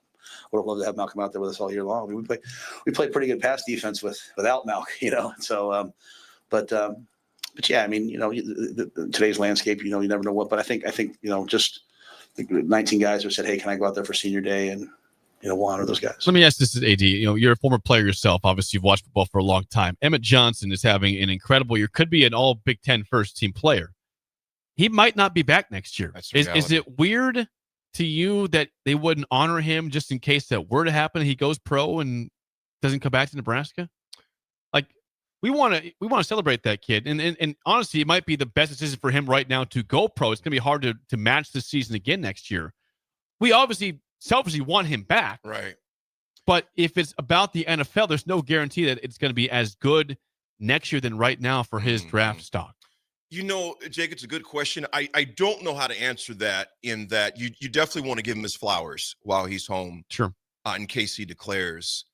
Would have loved to have Malcolm out there with us all year long. I mean, we play pretty good pass defense without Malcolm, So, but yeah, I mean, today's landscape, you never know what. But I think just the 19 guys who said, hey, can I go out there for senior day, and we'll honor those guys. Let me ask this, AD. You're a former player yourself. Obviously, you've watched football for a long time. Emmett Johnson is having an incredible year. Could be an all Big Ten first team player. He might not be back next year. Is it weird to you that they wouldn't honor him just in case that were to happen? He goes pro and doesn't come back to Nebraska. Like, we want to celebrate that kid, and honestly, it might be the best decision for him right now to go pro. It's going to be hard to match this season again next year. We obviously selfishly want him back, right? But if it's about the NFL, there's no guarantee that it's going to be as good next year than right now for his draft stock. Jake, it's a good question. I don't know how to answer that, in that you definitely want to give him his flowers while he's home. Sure. In case he declares.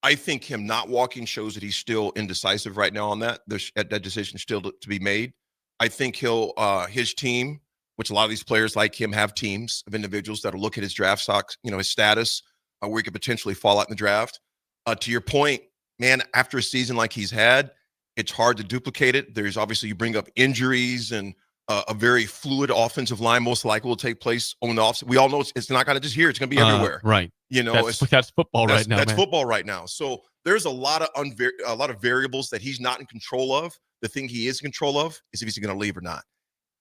I think him not walking shows that he's still indecisive right now on that. There's that decision still to be made. I think his team, which a lot of these players like him have teams of individuals that will look at his draft stocks, his status, where he could potentially fall out in the draft. To your point, man, after a season like he's had, it's hard to duplicate it. There's obviously, you bring up injuries, and a very fluid offensive line most likely will take place on the offseason. We all know it's not going to just here. It's going to be everywhere. Right. That's football right now. That's man. football right now. So there's a lot of variables that he's not in control of. The thing he is in control of is if he's going to leave or not.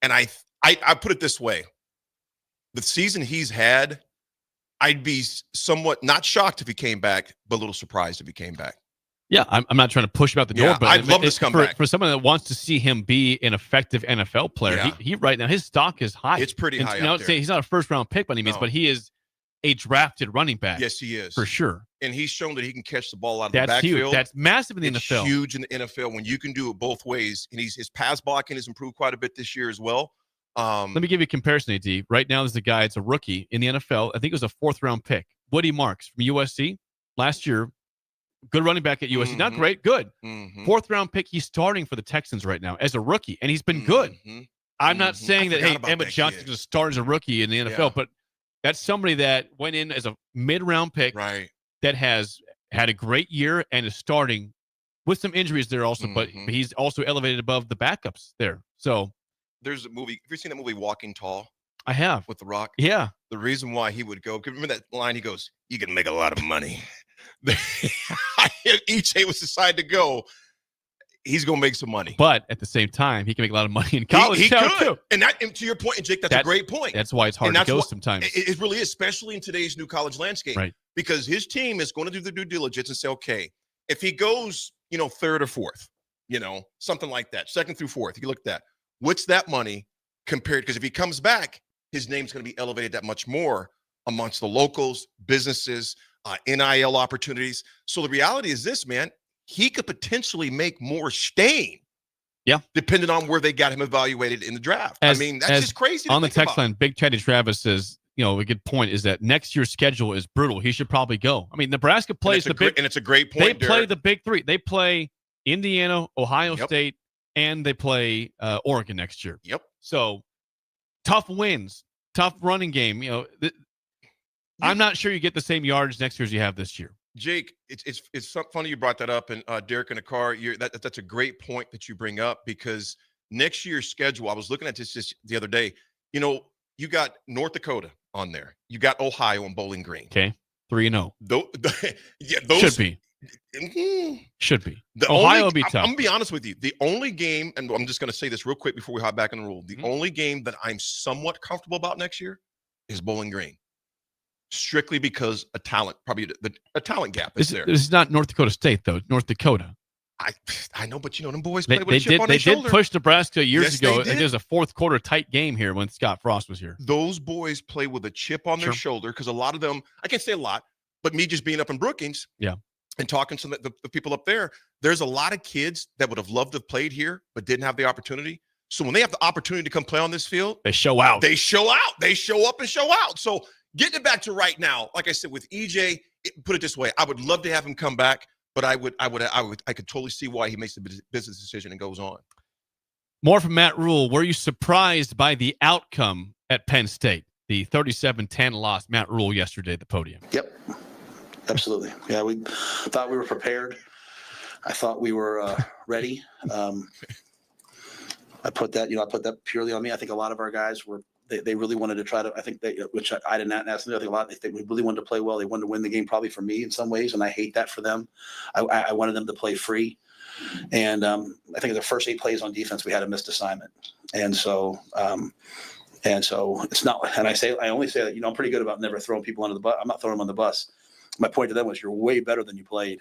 And I put it this way: the season he's had, I'd be somewhat not shocked if he came back, but a little surprised if he came back. Yeah, I'm not trying to push him out the door, but I'd love this comeback. For someone that wants to see him be an effective NFL player. He right now, his stock is high. It's pretty high. Up there. He's not a first round pick by any means, but he is a drafted running back. Yes, he is for sure. And he's shown that he can catch the ball out of That's the backfield. Huge. That's massive in the NFL. Huge in the NFL when you can do it both ways. And his pass blocking has improved quite a bit this year as well. Let me give you a comparison, AD. Right now, there's a guy. It's a rookie in the NFL. I think it was a 4th round pick. Woody Marks from USC last year. Good running back at USC. Not great, good. 4th round pick. He's starting for the Texans right now as a rookie, and he's been good. I'm not saying that, hey, Emmett Johnson's going to start as a rookie in the NFL, but that's somebody that went in as a mid-round pick that has had a great year and is starting with some injuries there also, but he's also elevated above the backups there. So there's a movie. Have you seen that movie Walking Tall? I have. With The Rock? Yeah. The reason why he would go, remember that line? He goes, you can make a lot of money. Each day was decided to go, he's going to make some money. But at the same time, he can make a lot of money in college. He could. Too. And to your point, Jake, that's a great point. That's why it's hard to go sometimes. It really is, especially in today's new college landscape. Right. Because his team is going to do the due diligence and say, okay, if he goes, 3rd or 4th, something like that, 2nd through 4th, you look at that. What's that money compared? Because if he comes back, his name's going to be elevated that much more amongst the locals, businesses, NIL opportunities. So the reality is this, man, he could potentially make more staying. Yeah. Depending on where they got him evaluated in the draft. That's just crazy. On the text line, Big Teddy Travis says, a good point is that next year's schedule is brutal. He should probably go. I mean, Nebraska plays and it's a great point. They play the big 3. They play Indiana, Ohio State, and they play Oregon next year. Yep. So tough wins, tough running game. I'm not sure you get the same yards next year as you have this year. Jake, it's funny you brought that up, and Derek in the car. That's a great point that you bring up, because next year's schedule, I was looking at this just the other day. You got North Dakota on there. You got Ohio and Bowling Green. Okay, 3-0. Those should be. Should be. Ohio will be tough. I'm gonna be honest with you. The only game, and I'm just gonna say this real quick before we hop back in the rule. The only game that I'm somewhat comfortable about next year is Bowling Green, strictly because a talent, probably a talent gap is there. This is not North Dakota State, though. It's North Dakota. I know, but them boys play with a chip on their They did shoulder. push Nebraska years Yes, ago. they I think did. it was a fourth quarter tight game here when Scott Frost was here. Those boys play with a chip on their Sure. shoulder because a lot of them, I can't say a lot, but me just being up in Brookings Yeah. and talking to the people up there, there's a lot of kids that would have loved to have played here but didn't have the opportunity. So when they have the opportunity to come play on this field, They show out. They show out. They show up and show out. So getting it back to right now, like I said, with EJ, put it this way, I would love to have him come back, but I could totally see why he makes the business decision and goes on. More from Matt Rule. Were you surprised by the outcome at Penn State? The 37-10 loss. Matt Rule yesterday at the podium. Yep, absolutely. Yeah, we thought we were prepared. I thought we were ready. I put that purely on me. I think a lot of our guys they really wanted to try to, I think which I did not ask them. I think a lot, they really wanted to play well. They wanted to win the game probably for me in some ways. And I hate that for them. I wanted them to play free. And I think the first 8 plays on defense, we had a missed assignment. And so it's not, and I only say that, I'm pretty good about never throwing people under the bus. I'm not throwing them on the bus. My point to them was, you're way better than you played.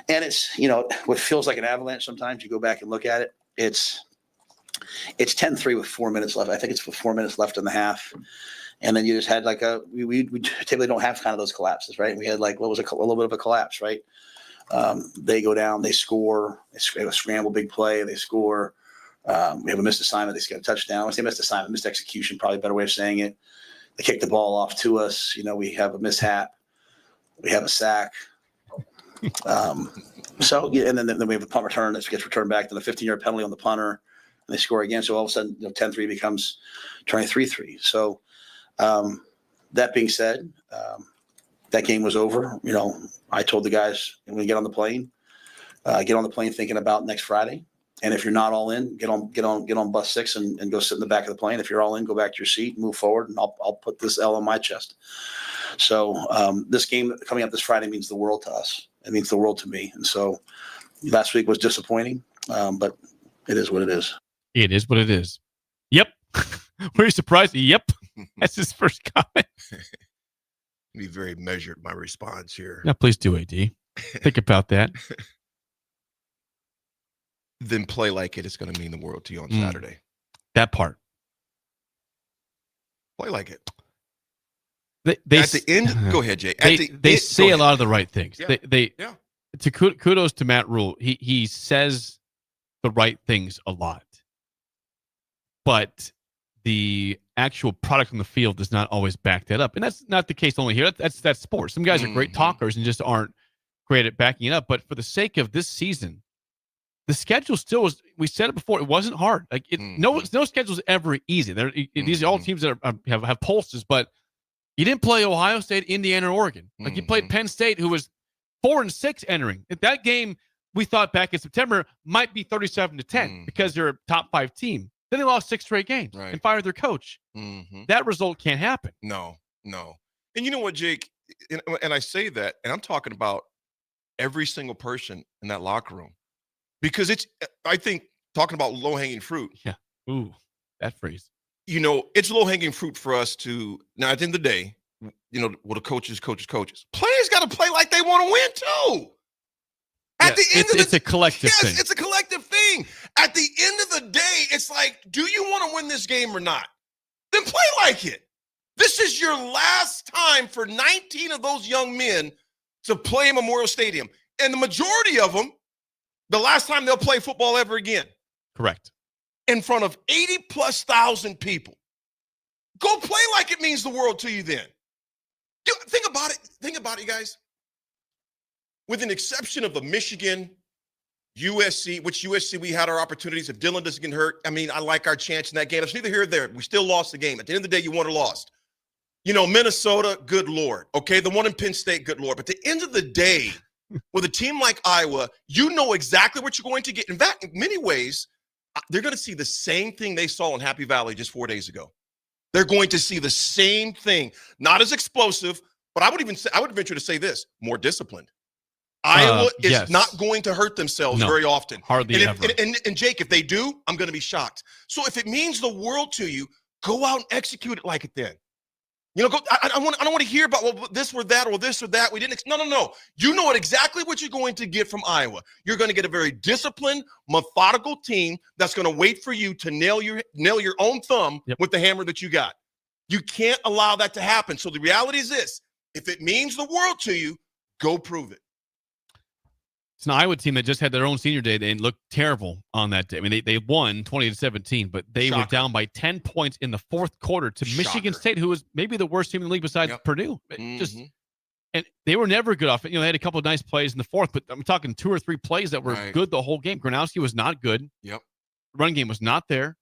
And it's, what feels like an avalanche sometimes, you go back and look at it. It's 10-3 with 4 minutes left. I think it's with 4 minutes left in the half. And then you just had we typically don't have kind of those collapses, right? We had a little bit of a collapse, right? They go down, they score, they have a scramble, big play, they score. We have a missed assignment, they get a touchdown. I say missed assignment, missed execution, probably a better way of saying it. They kick the ball off to us. We have a mishap. We have a sack. And then we have a punt return that gets returned back, then a 15-yard penalty on the punter. And they score again. So all of a sudden, 10-3 becomes 23-3. So that being said, that game was over. I told the guys, when we get on the plane thinking about next Friday. And if you're not all in, get on bus 6 and go sit in the back of the plane. If you're all in, go back to your seat, move forward, and I'll put this L on my chest. So this game coming up this Friday means the world to us. It means the world to me. And so last week was disappointing, but it is what it is. It is what it is. Yep. Were you surprised? Yep. That's his first comment. Be very measured, my response here. Yeah, please do, AD. Think about that. Then play like it. It's going to mean the world to you on Saturday. That part. Play like it. They at the end, go ahead, Jay. They say a lot of the right things. Yeah. Kudos to Matt Rule. He says the right things a lot, but the actual product on the field does not always back that up. And that's not the case only here. That's sports. Some guys are great talkers and just aren't great at backing it up. But for the sake of this season, the schedule still was, we said it before, it wasn't hard. No schedule's ever easy. These are all teams that have pulses, but you didn't play Ohio State, Indiana, or Oregon. You played Penn State, who was 4-6 entering. That game, we thought back in September, might be 37-10 because they're a top 5 team. Then they lost 6 straight games and fired their coach. That result can't happen. No. And you know what, Jake? And I say that, and I'm talking about every single person in that locker room. Because I think, talking about low-hanging fruit. Yeah. Ooh, that phrase. It's low-hanging fruit for us to, now at the end of the day, the coaches. Players got to play like they want to win too. It's a collective thing. Yes, it's a collective thing. At the end of the day, it's like, do you want to win this game or not? Then play like it. This is your last time for 19 of those young men to play in Memorial Stadium. And the majority of them, the last time they'll play football ever again. Correct. In front of 80,000+ people. Go play like it means the world to you then. Think about it. Think about it, guys. With an exception of the Michigan, USC, which USC we had our opportunities. If Dylan doesn't get hurt, I like our chance in that game. It's neither here or there. We still lost the game. At the end of the day, you won or lost. Minnesota, good Lord. Okay, the one in Penn State, good Lord. But at the end of the day, with a team like Iowa, you know exactly what you're going to get. In fact, in many ways, they're going to see the same thing they saw in Happy Valley just 4 days ago. They're going to see the same thing. Not as explosive, but I would venture to say this, more disciplined. Iowa is not going to hurt themselves very often. Hardly ever. And Jake, if they do, I'm going to be shocked. So if it means the world to you, go out and execute it like it then. You know, I don't want to hear about well, this or that or this or that. We didn't. No. You know exactly what you're going to get from Iowa. You're going to get a very disciplined, methodical team that's going to wait for you to nail your own thumb with the hammer that you got. You can't allow that to happen. So the reality is this: if it means the world to you, go prove it. It's an Iowa team that just had their own senior day and looked terrible on that day. I mean, they won 20-17, but they were down by 10 points in the fourth quarter to Michigan State, who was maybe the worst team in the league besides Purdue. And they were never good off. You know, they had a couple of nice plays in the fourth, but I'm talking 2 or 3 plays that were good the whole game. Gronowski was not good. Yep. The run game was not there.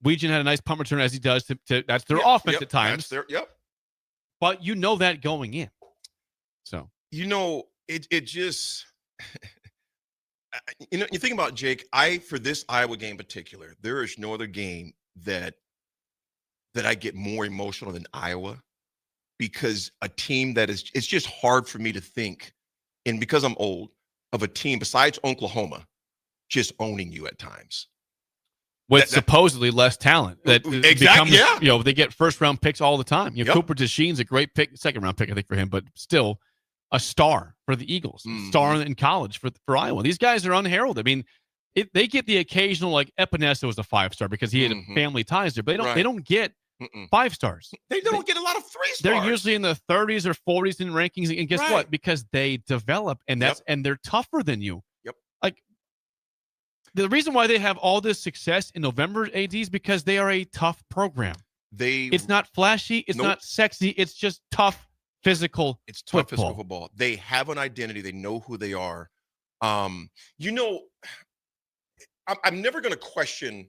Weegan had a nice punt return as he does. That's their offense at times. But you know that going in. So you know it just. You know, you think about Jake. For this Iowa game in particular, there is no other game that I get more emotional than Iowa, because a team that is, it's just hard for me to think, and because I'm old, of a team besides Oklahoma just owning you at times. With supposedly less talent. That exactly, becomes, you know, they get first round picks all the time. You know, Cooper DeSheen's a great pick, second round pick, I think, for him, but still a star for the Eagles, star in college for Iowa. These guys are unheralded. I mean, they get the occasional, like Epinesa was a 5-star because he had family ties there, but they don't get 5 stars. They don't get a lot of 3 stars. They're usually in the 30s or 40s in rankings, and guess what? Because they develop, and and they're tougher than you. Like the reason why they have all this success in November, AD, is because they are a tough program. It's not flashy, it's not sexy, it's just tough. It's tough physical football. They have an identity. They know who they are. You know, I'm never going to question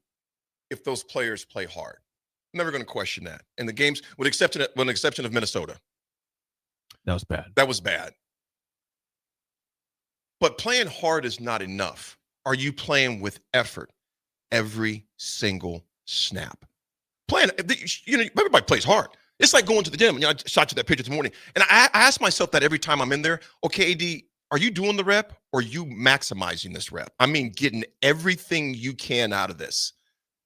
if those players play hard. I'm never going to question that. In the games, with an exception of Minnesota. That was bad. That was bad. But playing hard is not enough. Are you playing with effort every single snap? You know, everybody plays hard. It's like going to the gym. You know, I shot you that picture this morning. And I ask myself that every time I'm in there. Okay, AD, are you doing the rep or are you maximizing this rep? I mean, getting everything you can out of this.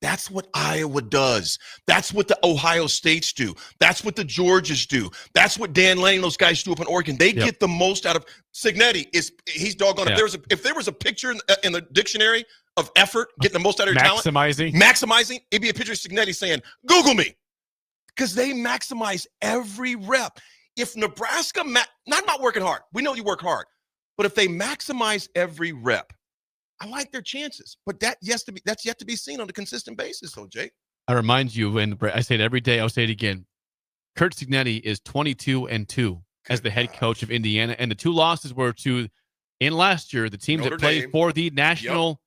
That's what Iowa does. That's what the Ohio States do. That's what the Georgias do. That's what Dan Lanning, those guys do up in Oregon. They get the most out of Cignetti. He's doggone. If there was a picture in the dictionary of effort, getting the most out of your talent, maximizing, it'd be a picture of Cignetti saying, "Google me." Because they maximize every rep. If Nebraska, not working hard, we know you work hard, but if they maximize every rep, I like their chances. But that's yet to be seen on a consistent basis, though, Jake. I remind you, and I say it every day, I'll say it again. Kurt Cignetti is 22-2 as the head coach of Indiana, and the 2 losses were in last year, the teams that played for the national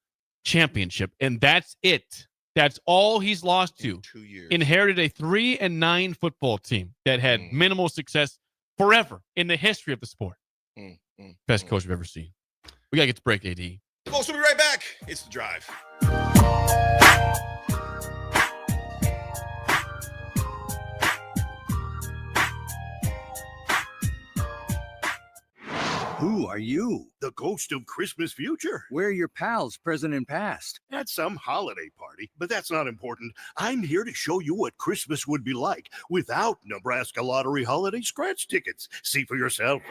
championship, and that's it. That's all he's lost to. 2 years. Inherited a 3-9 football team that had minimal success forever in the history of the sport. Best coach I've ever seen. We got to get to break, AD. Folks, we'll be right back. It's The Drive. Who are you? The ghost of Christmas future. We're your pals, present and past. At some holiday party, but that's not important. I'm here to show you what Christmas would be like without Nebraska Lottery holiday scratch tickets. See for yourself.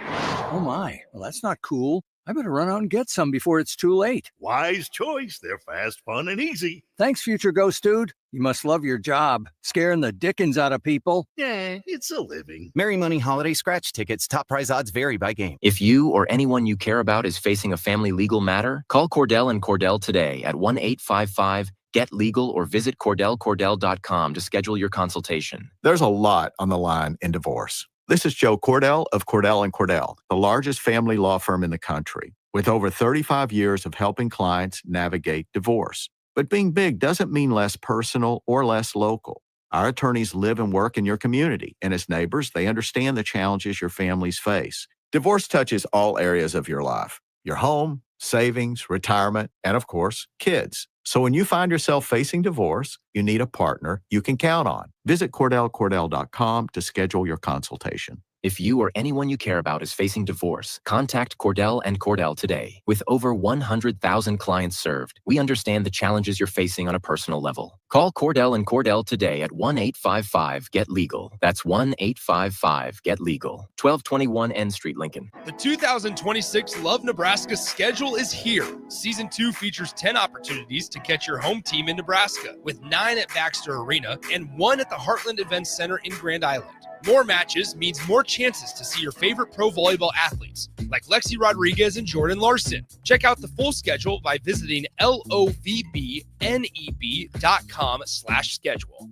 Oh my, well that's not cool. I better run out and get some before it's too late. Wise choice. They're fast, fun, and easy. Thanks, future ghost dude. You must love your job, scaring the dickens out of people. Yeah, it's a living. Merry Money Holiday Scratch Tickets. Top prize odds vary by game. If you or anyone you care about is facing a family legal matter, call Cordell and Cordell today at 1-855-GET-LEGAL or visit CordellCordell.com to schedule your consultation. There's a lot on the line in divorce. This is Joe Cordell of Cordell & Cordell, the largest family law firm in the country, with over 35 years of helping clients navigate divorce. But being big doesn't mean less personal or less local. Our attorneys live and work in your community, and as neighbors, they understand the challenges your families face. Divorce touches all areas of your life: your home, savings, retirement, and of course, kids. So when you find yourself facing divorce, you need a partner you can count on. Visit CordellCordell.com to schedule your consultation. If you or anyone you care about is facing divorce, contact Cordell and Cordell today. With over 100,000 clients served, we understand the challenges you're facing on a personal level. Call Cordell and Cordell today at 1-855-GET-LEGAL. That's 1-855-GET-LEGAL. 1221 N Street, Lincoln. The 2026 Love Nebraska schedule is here. Season 2 features 10 opportunities to catch your home team in Nebraska, with 9 at Baxter Arena and 1 at the Heartland Events Center in Grand Island. More matches means more chances to see your favorite pro volleyball athletes, like Lexi Rodriguez and Jordan Larson. Check out the full schedule by visiting lovbneb.com/schedule.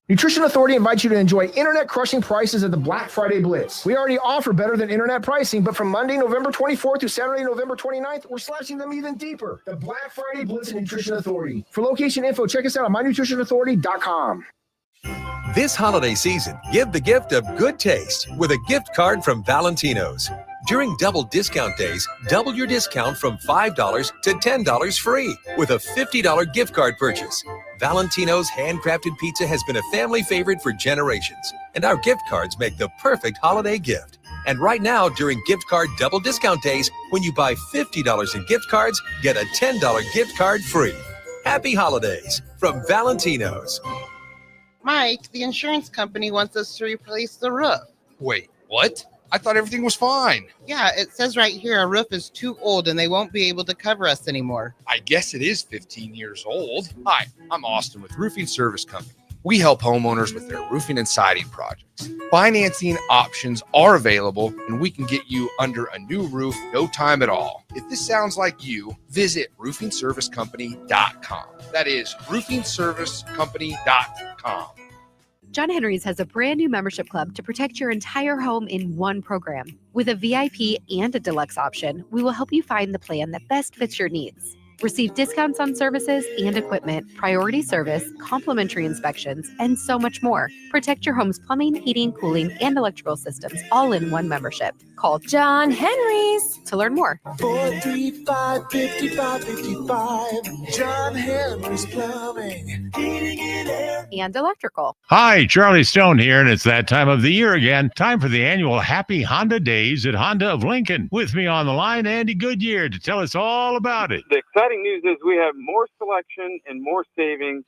Nutrition Authority invites you to enjoy internet-crushing prices at the Black Friday Blitz. We already offer better than internet pricing, but from Monday, November 24th through Saturday, November 29th, we're slashing them even deeper. The Black Friday Blitz at Nutrition Authority. For location info, check us out on mynutritionauthority.com. This holiday season, give the gift of good taste with a gift card from Valentino's. During double discount days, double your discount from $5 to $10 free with a $50 gift card purchase. Valentino's handcrafted pizza has been a family favorite for generations, and our gift cards make the perfect holiday gift. And right now, during gift card double discount days, when you buy $50 in gift cards, get a $10 gift card free. Happy holidays from Valentino's. Mike, the insurance company wants us to replace the roof. Wait, what? I thought everything was fine. Yeah, it says right here our roof is too old and they won't be able to cover us anymore. I guess it is 15 years old. Hi, I'm Austin with Roofing Service Company. We help homeowners with their roofing and siding projects. Financing options are available, and we can get you under a new roof no time at all. If this sounds like you, visit roofingservicecompany.com. That is roofingservicecompany.com. John Henry's has a brand new membership club to protect your entire home in one program. With a VIP and a deluxe option, we will help you find the plan that best fits your needs. Receive discounts on services and equipment, priority service, complimentary inspections, and so much more. Protect your home's plumbing, heating, cooling, and electrical systems all in one membership. Call John Henry's to learn more. 435-5555. John Henry's Plumbing, Heating and Air. And electrical. Hi, Charlie Stone here, and it's that time of the year again. Time for the annual Happy Honda Days at Honda of Lincoln. With me on the line, Andy Goodyear, to tell us all about it. The exciting news is we have more selection and more savings.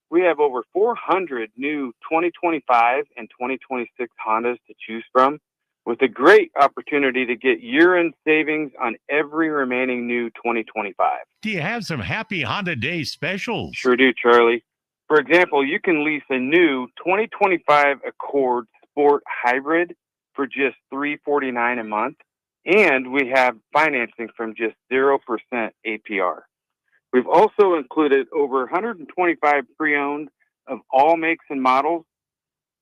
We have over 400 new 2025 and 2026 Hondas to choose from, with a great opportunity to get year-end savings on every remaining new 2025. Do you have some Happy Honda Days specials? Sure do, Charlie. For example, you can lease a new 2025 Accord Sport Hybrid for just $349 a month, and we have financing from just 0% APR. We've also included over 125 pre-owned of all makes and models.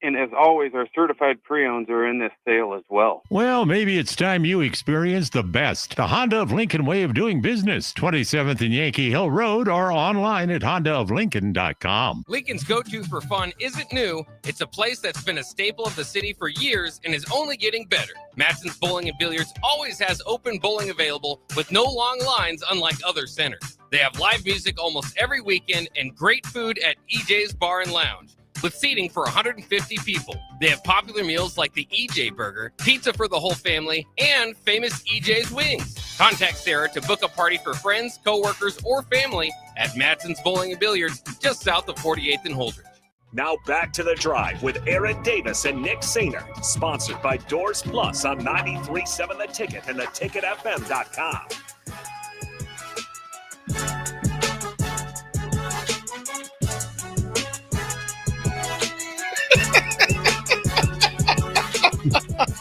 And as always, our certified pre-owns are in this sale as well. Well, maybe it's time you experience the best. The Honda of Lincoln way of doing business. 27th and Yankee Hill Road, or online at hondaoflincoln.com. Lincoln's go-to for fun isn't new. It's a place that's been a staple of the city for years and is only getting better. Matson's Bowling and Billiards always has open bowling available with no long lines, unlike other centers. They have live music almost every weekend and great food at EJ's Bar and Lounge, with seating for 150 people. They have popular meals like the EJ Burger, pizza for the whole family, and famous EJ's Wings. Contact Sarah to book a party for friends, coworkers, or family at Matson's Bowling and Billiards, just south of 48th and Holdridge. Now back to the drive with Aaron Davis and Nick Sainer, sponsored by Doors Plus on 93.7 The Ticket and theticketfm.com.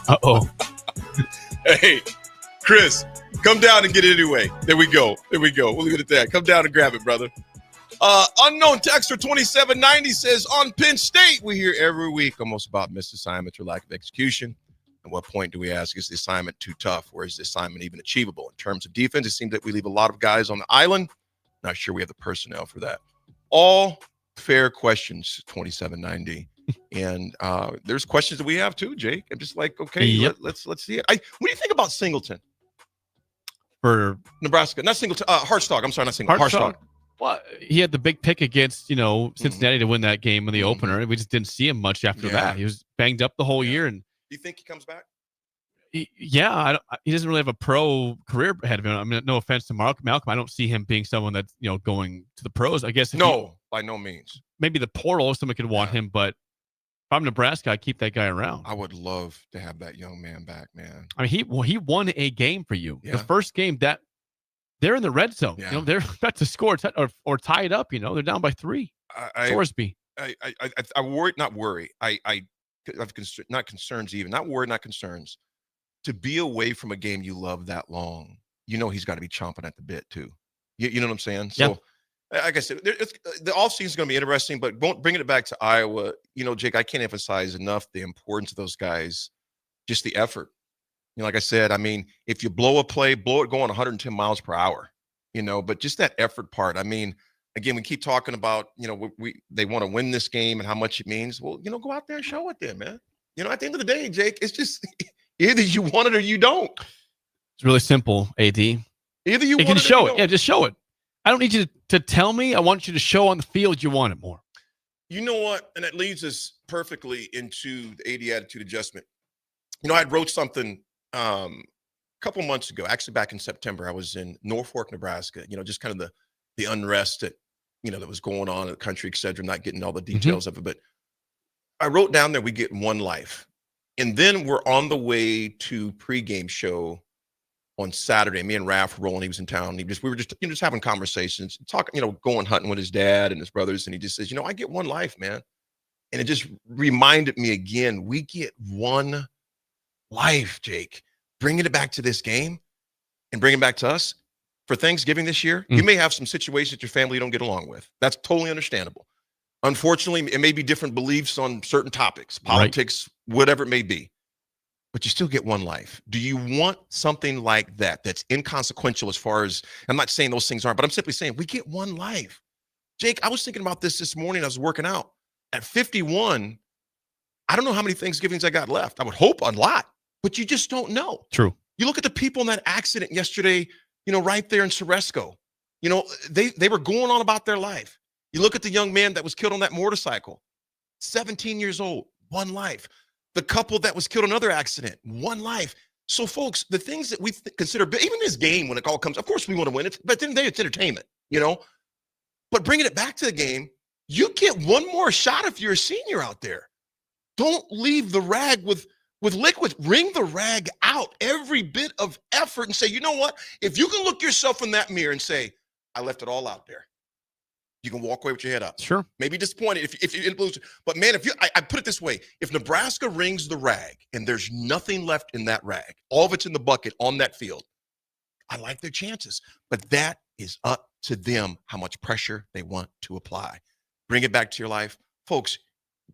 Uh-oh. Hey, Chris, come down and get it anyway. There we go. We'll leave it at that. Come down and grab it, brother. Unknown texter 2790 says, on Penn State, we hear every week almost about missed assignments or lack of execution. At what point do we ask, is the assignment too tough, or is the assignment even achievable? In terms of defense, it seems that we leave a lot of guys on the island. Not sure we have the personnel for that. All fair questions, 2790. And there's questions that we have too, Jake. I'm just like, okay, Yep. let's see it. What do you think about Singleton For Nebraska? Not Singleton, Hartsock. I'm sorry, not Singleton. Hartsock. Well, he had the big pick against, Cincinnati to win that game in the opener. We just didn't see him much after that. He was banged up the whole year. And do you think he comes back? he doesn't really have a pro career ahead of him. I mean, no offense to Malcolm. I don't see him being someone that's, going to the pros. I guess. by no means. Maybe the portal, someone could want him, but if I'm Nebraska, I keep that guy around. I would love to have that young man back, man. I mean, he won a game for you. Yeah. The first game that they're in the red zone. Yeah. You know, they're about to score or tie it up. You know, they're down by 3. Sorsby. I worry, not worry. I have not concerns even, not worried, not concerns. To be away from a game you love that long, you know he's got to be chomping at the bit too. You know what I'm saying? So, like I said, the offseason is going to be interesting, but bringing it back to Iowa, you know, Jake, I can't emphasize enough the importance of those guys, just the effort. You know, like I said, I mean, if you blow a play, blow it going 110 miles per hour, you know, but just that effort part. I mean, again, we keep talking about, you know, they want to win this game and how much it means. Well, you know, go out there and show it then, man. You know, at the end of the day, Jake, it's just either you want it or you don't. It's really simple, AD. Either you can want show it. it. Yeah, just show it. I don't need you to tell me. I want you to show on the field you want it more. You know what? And that leads us perfectly into the AD attitude adjustment. You know, I wrote something a couple months ago, actually back in September. I was in Norfolk, Nebraska, you know, just kind of the unrest that, you know, that was going on in the country, et cetera, not getting all the details of it. But I wrote down there, we get one life. And then we're on the way to pregame show on Saturday. Me and Raph were rolling. He was in town. We were just, you know, just having conversations, talking, you know, going hunting with his dad and his brothers. And he just says, you know, I get one life, man. And it just reminded me again, we get one life, Jake. Bringing it back to this game and bringing it back to us for Thanksgiving this year. You may have some situations that your family don't get along with. That's totally understandable. Unfortunately, it may be different beliefs on certain topics, politics, whatever it may be. But you still get one life. Do you want something like that that's inconsequential as far as, I'm not saying those things aren't, but I'm simply saying we get one life. Jake, I was thinking about this morning. I was working out. At 51, I don't know how many Thanksgivings I got left. I would hope a lot, but you just don't know. True. You look at the people in that accident yesterday, you know, right there in Ceresco. You know, they were going on about their life. You look at the young man that was killed on that motorcycle, 17 years old, one life. The couple that was killed in another accident, one life. So, folks, the things that we consider, even this game, when it all comes, of course we want to win it, but then it's entertainment, you know. But bringing it back to the game, you get one more shot if you're a senior out there. Don't leave the rag with liquid. Wring the rag out, every bit of effort, and say, you know what? If you can look yourself in that mirror and say, I left it all out there, you can walk away with your head up. Sure. Maybe disappointed if you lose. But, man, I put it this way. If Nebraska wrings the rag and there's nothing left in that rag, all of it's in the bucket on that field, I like their chances. But that is up to them how much pressure they want to apply. Bring it back to your life. Folks,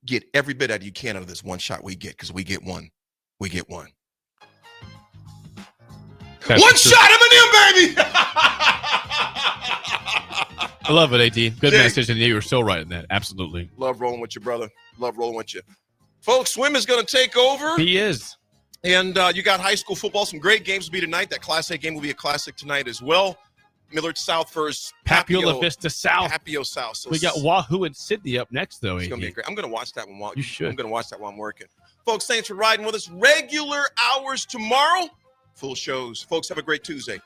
get every bit out you can out of this one shot we get, because we get one. We get one. One shot, Eminem, baby! I love it, AD. Good Jake. message, and you were so right in that. Absolutely. Love rolling with you, brother. Love rolling with you. Folks, swim is going to take over. He is. And you got high school football. Some great games will be tonight. That Class A game will be a classic tonight as well. Millard South versus Papiola Vista South. Papio South. So We got Wahoo and Sydney up next, though, it's AD. going to be great. I'm going to watch that one. You should. I'm going to watch that while I'm working. Folks, thanks for riding with us. Regular hours tomorrow. Full shows. Folks, have a great Tuesday.